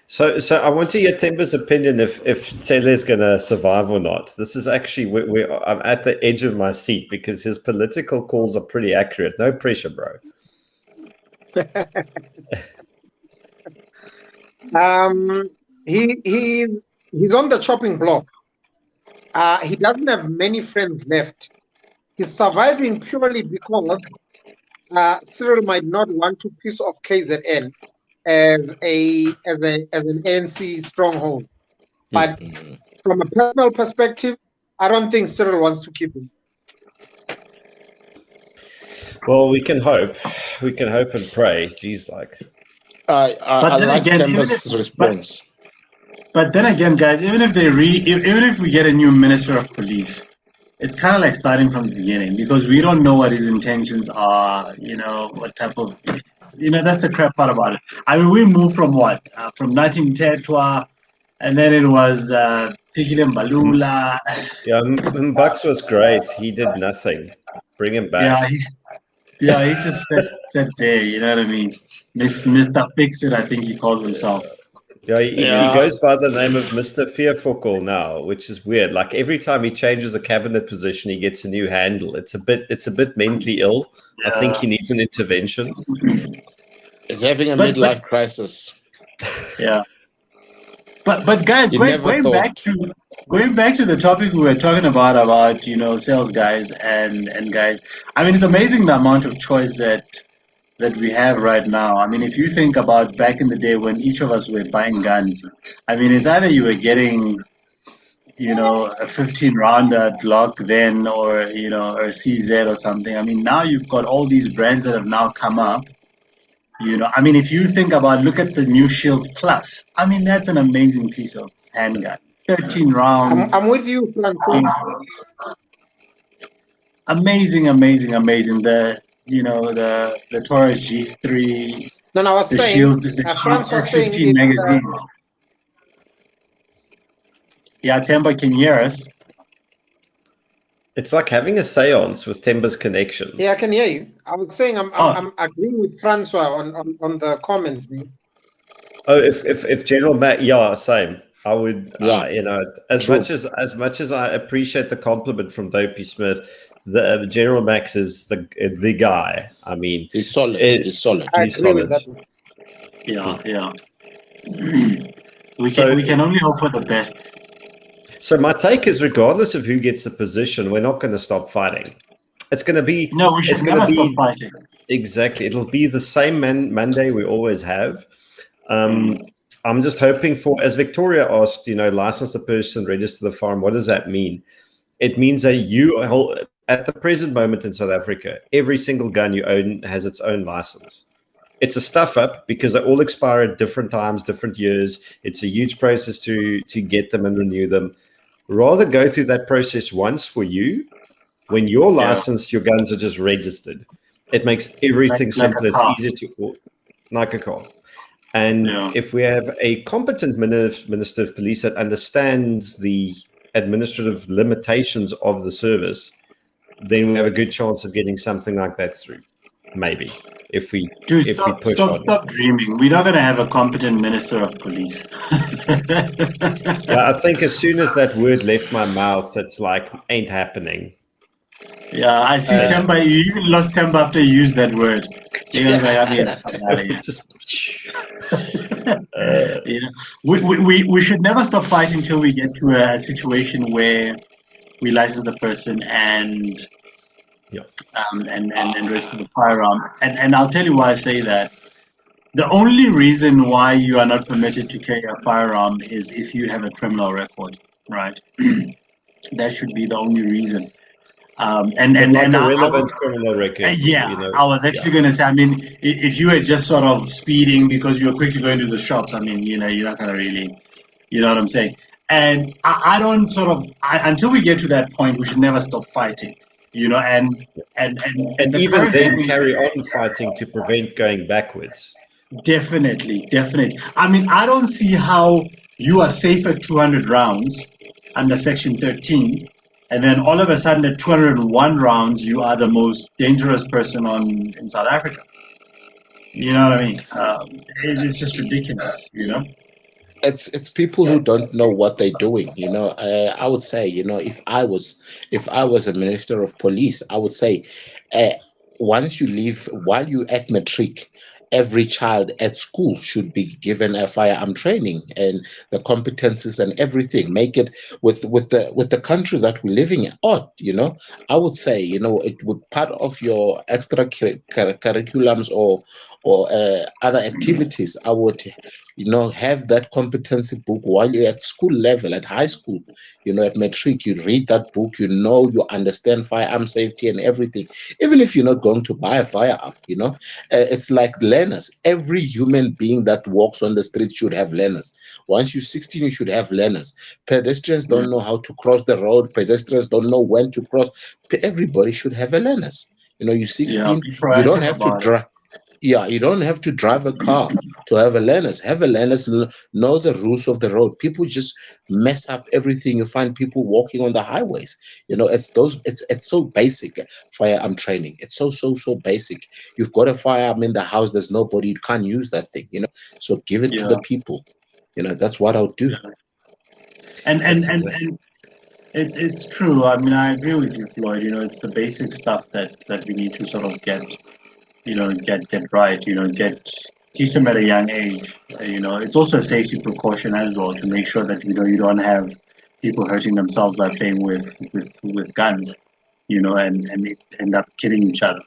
So I want to get Themba's opinion if Tsele is going to survive or not. This is actually where I'm at the edge of my seat because his political calls are pretty accurate. No pressure, bro. He's on the chopping block. He doesn't have many friends left. He's surviving purely because Cyril might not want to piss off KZN as an ANC stronghold. But from a personal perspective, I don't think Cyril wants to keep him. Well, we can hope. We can hope and pray. Jeez, like. I then like again, even Themba's response. but then again, guys, even if we get a new minister of police, it's kind of like starting from the beginning because we don't know what his intentions are. What type of, that's the crap part about it. I mean, we moved from what? From 1910 and then it was Fikile Mbalula. Yeah, Mbux was great. He did nothing. Bring him back. Yeah, he just sat there. You know what I mean? Mr. Fix It, I think he calls himself. Yeah, he goes by the name of Mr. Fearfokol now, which is weird. Like every time he changes a cabinet position, he gets a new handle. It's a bit mentally ill. Yeah. I think he needs an intervention. He's having a midlife crisis. Yeah. But guys, going back to the topic we were talking about sales guys and guys. I mean, it's amazing the amount of choice that we have right now. I mean, if you think about back in the day when each of us were buying guns, I mean, it's either you were getting, a 15 rounder Glock then, or or a CZ or something. I mean, now you've got all these brands that have now come up. I mean, if you think about, look at the new Shield Plus. I mean, that's an amazing piece of handgun. 13 rounds. I'm with you, Francois. Amazing. The the Taurus G3. No, I was saying, Shield, the Franz was saying, S15 magazines. Yeah, Themba, can you hear us? It's like having a seance with Themba's connection. Yeah, I can hear you. I was saying I'm agreeing with Francois on the comments. Oh, if General Mac, yeah, same. I would, as much as I appreciate the compliment from Dopey Smith, the General Max is the guy. I mean, he's solid. He's solid. I agree with that. Yeah. We can only hope for the best. So my take is, regardless of who gets the position, we're not going to stop fighting. It's going to be we should never stop fighting. Exactly, it'll be the same Monday we always have. I'm just hoping for, as Victoria asked, license the person, register the farm. What does that mean? It means that at the present moment in South Africa, every single gun you own has its own license. It's a stuff up because they all expire at different times, different years. It's a huge process to get them and renew them. Rather go through that process once for you. When you're licensed, your guns are just registered. It makes everything simpler. It's easier to, like a car. And if we have a competent minister of police that understands the administrative limitations of the service, then we have a good chance of getting something like that through. Maybe. If we push on. Stop dreaming. We're not going to have a competent minister of police. Yeah, I think as soon as that word left my mouth, it's like, ain't happening. Yeah, I see Themba. You even lost Themba after you used that word. We should never stop fighting until we get to a situation where we license the person and register the firearm. And I'll tell you why I say that. The only reason why you are not permitted to carry a firearm is if you have a criminal record, right? That should be the only reason. And a relevant criminal record. I was actually going to say, I mean, if you were just sort of speeding because you were quickly going to the shops, I mean, you're not going to really, you know what I'm saying? And I don't until we get to that point, we should never stop fighting. And the even current then ending- carry on fighting to prevent going backwards. Definitely. I mean, I don't see how you are safe at 200 rounds under Section 13, and then all of a sudden at 201 rounds, you are the most dangerous person in South Africa. You know what I mean? It's just ridiculous, It's people who don't know what they're doing. I would say, if I was a minister of police, I would say, once you leave, while you at matric, every child at school should be given a firearm training and the competencies and everything. Make it with the country that we're living in. I would say, it would part of your extra curriculums or other activities. I would have that competency book while you're at school level, at high school, at matric. You read that book, you understand firearm safety and everything. Even if you're not going to buy a firearm, it's like learners. Every human being that walks on the street should have learners. Once you're 16, you should have learners. Pedestrians don't know how to cross the road. Pedestrians don't know when to cross. Everybody should have a learners. You're 16, you don't have to drive. Yeah, you don't have to drive a car to have a learners. Have a learners, know the rules of the road. People just mess up everything. You find people walking on the highways. It's so basic. Firearm training. It's so basic. You've got a firearm in the house. There's nobody. You can't use that thing. So give it to the people. That's what I'll do. And it's true. I mean, I agree with you, Floyd. It's the basic stuff that we need to sort of get right, teach them at a young age. It's also a safety precaution as well to make sure that, you don't have people hurting themselves by playing with guns, and it end up killing each other,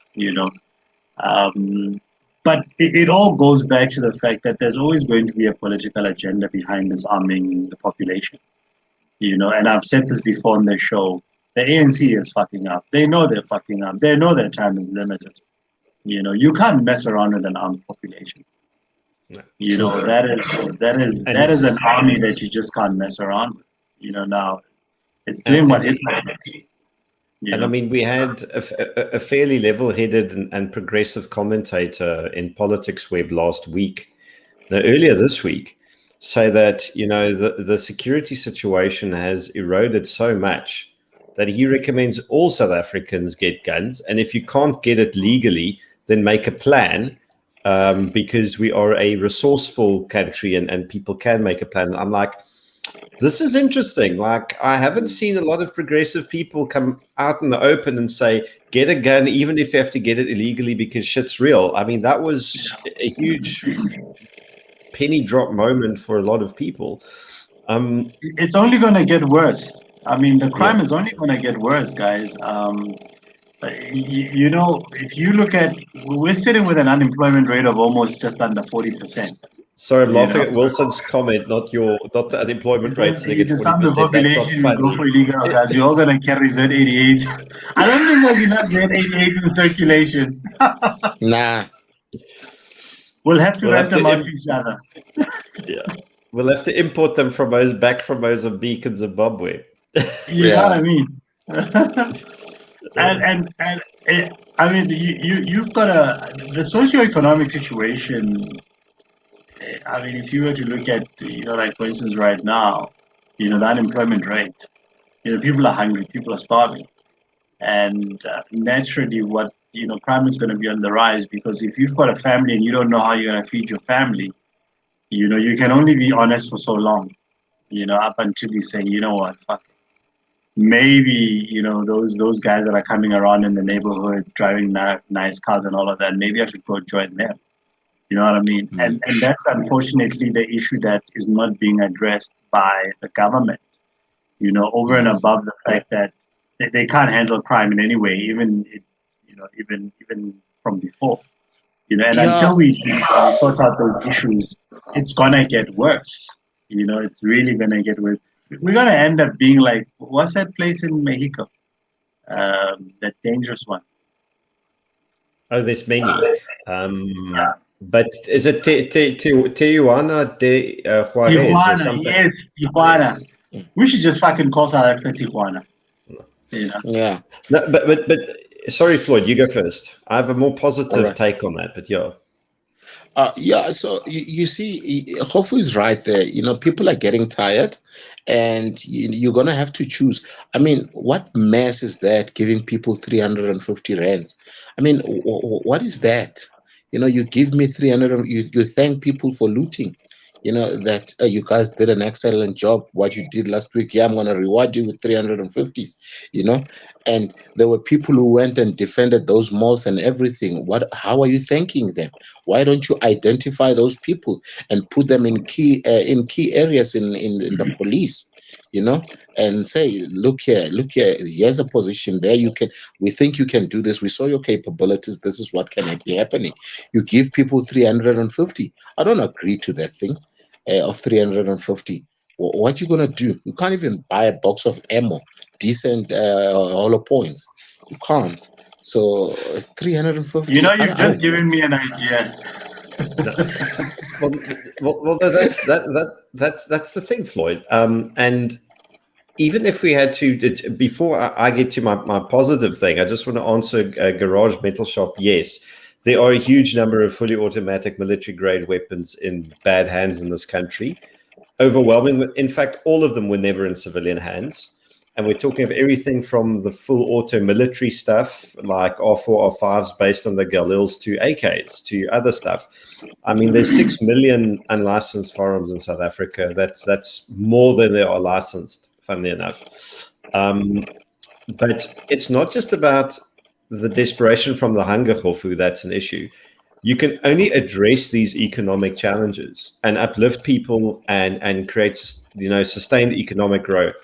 But it all goes back to the fact that there's always going to be a political agenda behind disarming the population, and I've said this before on the show. The ANC is fucking up. They know they're fucking up. They know their time is limited. You can't mess around with an armed population. No. That is an army that you just can't mess around with. Now it's doing what Hitler did. And I mean, we had a fairly level-headed and progressive commentator in Politics Web last week, earlier this week, say that the security situation has eroded so much that he recommends all South Africans get guns, and if you can't get it legally, then make a plan, because we are a resourceful country and people can make a plan. And I'm like, this is interesting. Like, I haven't seen a lot of progressive people come out in the open and say, get a gun, even if you have to get it illegally because shit's real. I mean, that was a huge penny drop moment for a lot of people. It's only going to get worse. I mean, the crime is only going to get worse, guys. If you look at, we're sitting with an unemployment rate of almost just under 40%. Sorry, I'm laughing at Wilson's comment, not the unemployment rate's negative 40%. Some of the population go for illegal guys. You're all going to carry Z88. I don't think there's enough Z88 in circulation. Nah. We'll have to rent them out to each other. Yeah. We'll have to import them back from Mozambique and Zimbabwe. You know what I mean? and I mean, you've got the socioeconomic situation. I mean, if you were to look at, like for instance, right now, the unemployment rate, people are hungry, people are starving, and naturally, crime is going to be on the rise, because if you've got a family and you don't know how you're going to feed your family, you can only be honest for so long, up until you say, what, fuck. Maybe, those guys that are coming around in the neighborhood driving nice cars and all of that, maybe I should go join them. You know what I mean? And that's unfortunately the issue that is not being addressed by the government, over and above the fact that they can't handle crime in any way, even from before. Until we sort out those issues, it's gonna get worse. It's really gonna get worse. We're gonna end up being like, what's that place in Mexico? That dangerous one. Oh, there's many. But is it Tijuana de Juarez or something? Yes, Tijuana. We should just fucking call South Africa Tijuana. Yeah. No, but sorry, Floyd, you go first. I have a more positive All right. take on that, but yeah. Yeah, so you see, Kgofu is right there. People are getting tired, and you're gonna have to choose. I mean, what mess is that? Giving people 350 rands. I mean, what is that? You give me 300. You thank people for looting. That you guys did an excellent job. What you did last week, yeah, I'm gonna reward you with 350s. And there were people who went and defended those malls and everything. How are you thanking them? Why don't you identify those people and put them in key areas in the police, and say, look here, here's a position there. We think you can do this. We saw your capabilities. This is what can be happening. You give people 350. I don't agree to that thing of 350. What you gonna do? You can't even buy a box of ammo, decent hollow points. You can't. So 350. You've just given me an idea. Well, that's the thing, Floyd. And even if we had to, before I get to my positive thing, I just want to answer Garage Metal Shop. Yes, there are a huge number of fully automatic military grade weapons in bad hands in this country. Overwhelming. In fact, all of them were never in civilian hands. And we're talking of everything from the full auto military stuff like R4, R5s based on the Galils to AKs to other stuff. I mean, there's 6 million unlicensed firearms in South Africa. That's more than there are licensed, funnily enough. But it's not just about the desperation from the hunger, Kgofu, that's an issue. You can only address these economic challenges and uplift people and create, sustained economic growth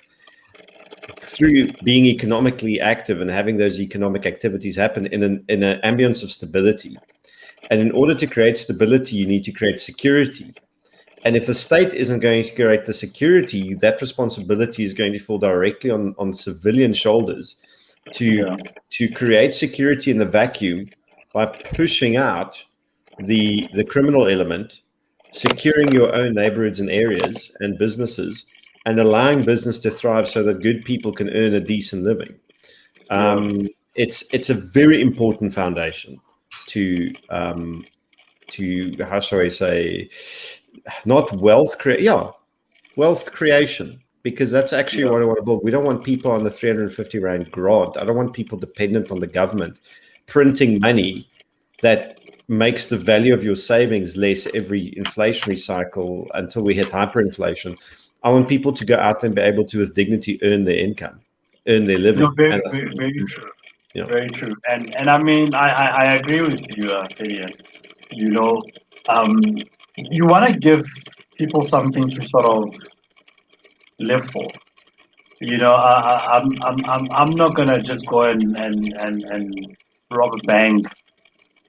through being economically active and having those economic activities happen in an ambience of stability. And in order to create stability, you need to create security. And if the state isn't going to create the security, that responsibility is going to fall directly on civilian shoulders to create security in the vacuum by pushing out the criminal element, securing your own neighborhoods and areas and businesses, and allowing business to thrive so that good people can earn a decent living. It's a very important foundation to how shall I say, not wealth creation, because that's actually what I want to build. We don't want people on the 350 rand grant. I don't want people dependent on the government printing money that makes the value of your savings less every inflationary cycle until we hit hyperinflation. I want people to go out there and be able to, with dignity, earn their income, earn their living. Very true. Very true. And I mean, I agree with you, Gideon. You want to give people something to sort of live for. I'm not gonna just go and rob a bank,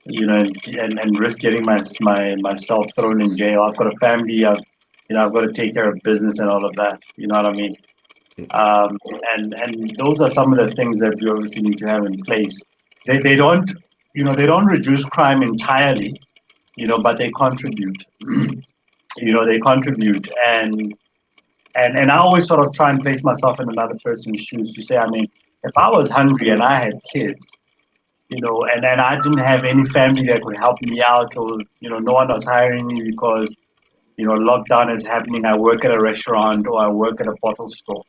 and risk getting myself thrown in jail. I've got a family. I've got to take care of business and all of that. You know what I mean? And those are some of the things that we obviously need to have in place. They don't reduce crime entirely, but they contribute. They contribute, and I always sort of try and place myself in another person's shoes to say, I mean, if I was hungry and I had kids, and then I didn't have any family that could help me out, or no one was hiring me because lockdown is happening. I work at a restaurant or I work at a bottle store.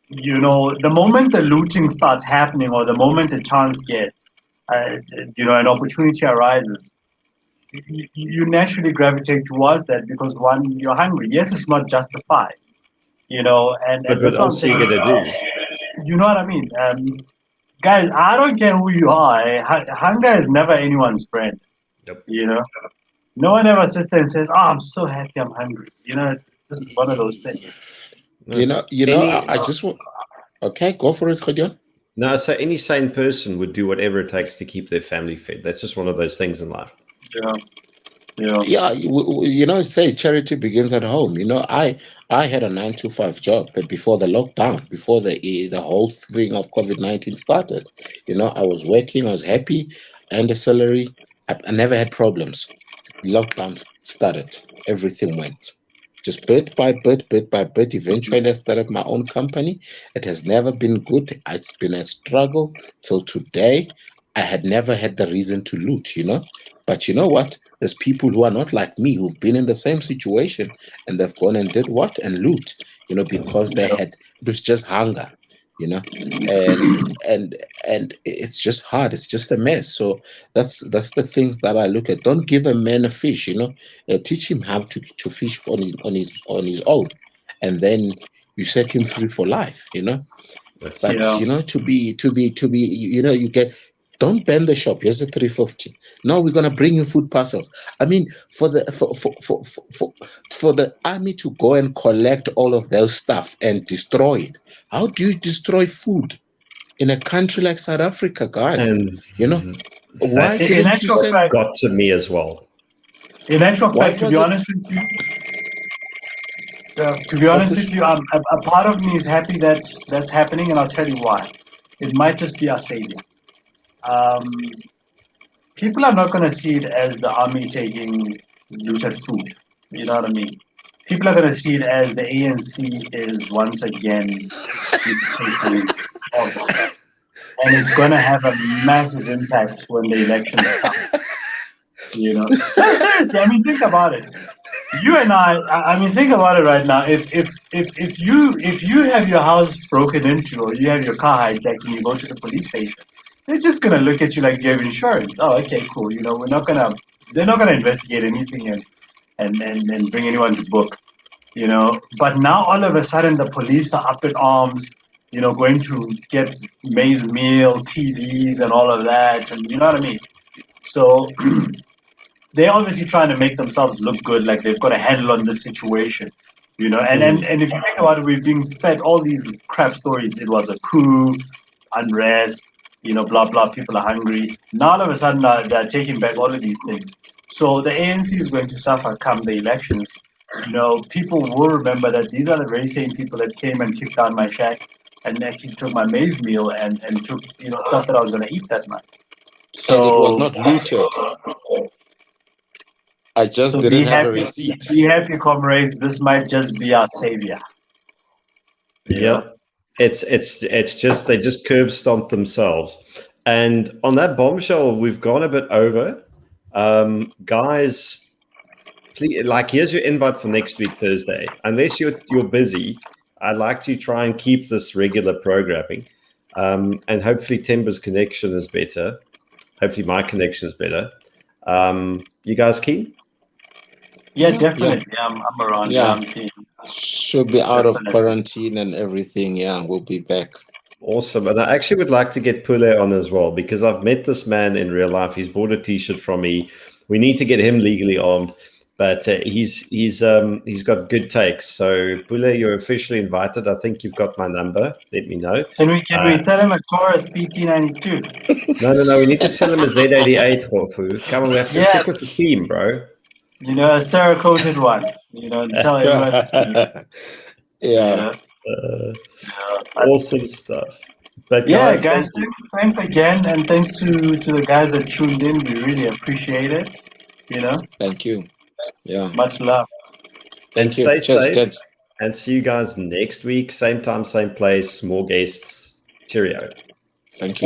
The moment the looting starts happening, or the moment a chance gets, an opportunity arises, you naturally gravitate towards that because, one, you're hungry. Yes, it's not justified, and but what else are you gonna do? You know what I mean, guys? I don't care who you are. Hunger is never anyone's friend. Yep. No one ever sits there and says, "Oh, I'm so happy, I'm hungry." It's just one of those things. I just want. Okay, go for it, Gideon. No, so any sane person would do whatever it takes to keep their family fed. That's just one of those things in life. Yeah. It says charity begins at home. I had a 9 to 5 job, but before the lockdown, before the whole thing of COVID-19 started, I was working, I was happy, and the salary. I never had problems. Lockdown started, everything went. just bit by bit, bit by bit. Eventually, I started my own company. It has never been good. It's been a struggle till today. I had never had the reason to loot, But you know what? There's people who are not like me who've been in the same situation and they've gone and did what? And loot, because it was just hunger, and it's just hard. It's just a mess. So that's the things that I look at. Don't give a man a fish, teach him how to fish on his own, and then you set him free for life, That's But it. to be you get. Don't ban the shop. Here's the 350. No, we're gonna bring you food parcels. I mean, for the army to go and collect all of those stuff and destroy it. How do you destroy food in a country like South Africa, guys? And Why that's In didn't you actual send? fact, got to me as well. in actual Why fact, to was be it? honest with you, a part of me is happy that that's happening, and I'll tell you why. It might just be our savior. People are not going to see it as the army taking looted food. You know what I mean? People are going to see it as the ANC is once again taking over. And it's going to have a massive impact when the elections come. No, seriously, I mean, think about it. You and I mean, think about it right now. If you have your house broken into or you have your car hijacked and you go to the police station, they're just gonna look at you like you have insurance. Oh, okay, cool. They're not gonna investigate anything and bring anyone to book. But now all of a sudden the police are up in arms. Going to get maize meal, TVs, and all of that, and you know what I mean. So they're obviously trying to make themselves look good, like they've got a handle on the situation, and if you think about it, we've been fed all these crap stories. It was a coup, unrest, blah blah. People are hungry. Now all of a sudden they're taking back all of these things. So the ANC is going to suffer come the elections. People will remember that these are the very same people that came and kicked down my shack and actually took my maize meal and took stuff that I was going to eat that night. And it was So not looted. I just didn't have a receipt. Be happy, comrades. This might just be our savior. Yep. It's just they just curb stomped themselves. And on that bombshell, we've gone a bit over. Guys, please, here's your invite for next week, Thursday. Unless you're busy, I'd like to try and keep this regular programming. And hopefully Themba's connection is better. Hopefully my connection is better. You guys keen? Yeah, definitely. Yeah. I'm around. Yeah. I'm keen. Should be out of quarantine and everything. Yeah, we'll be back. Awesome. And I actually would like to get Pule on as well, because I've met this man in real life. He's bought a t-shirt from me. We need to get him legally armed, but he's got good takes. So Pule, you're officially invited. I think you've got my number. Let me know. Can we sell him a Taurus PT92? No. We need to sell him a Z88 Kgofu. Come on, we have to stick with the theme, bro. A Sarah-coated one. Tell everyone. Yeah. Awesome stuff. But guys, thanks again, and thanks to the guys that tuned in. We really appreciate it. Thank you. Yeah. Much love. And Thank you. stay Cheers, safe. kids. And see you guys next week. Same time, same place. More guests. Cheerio. Thank you.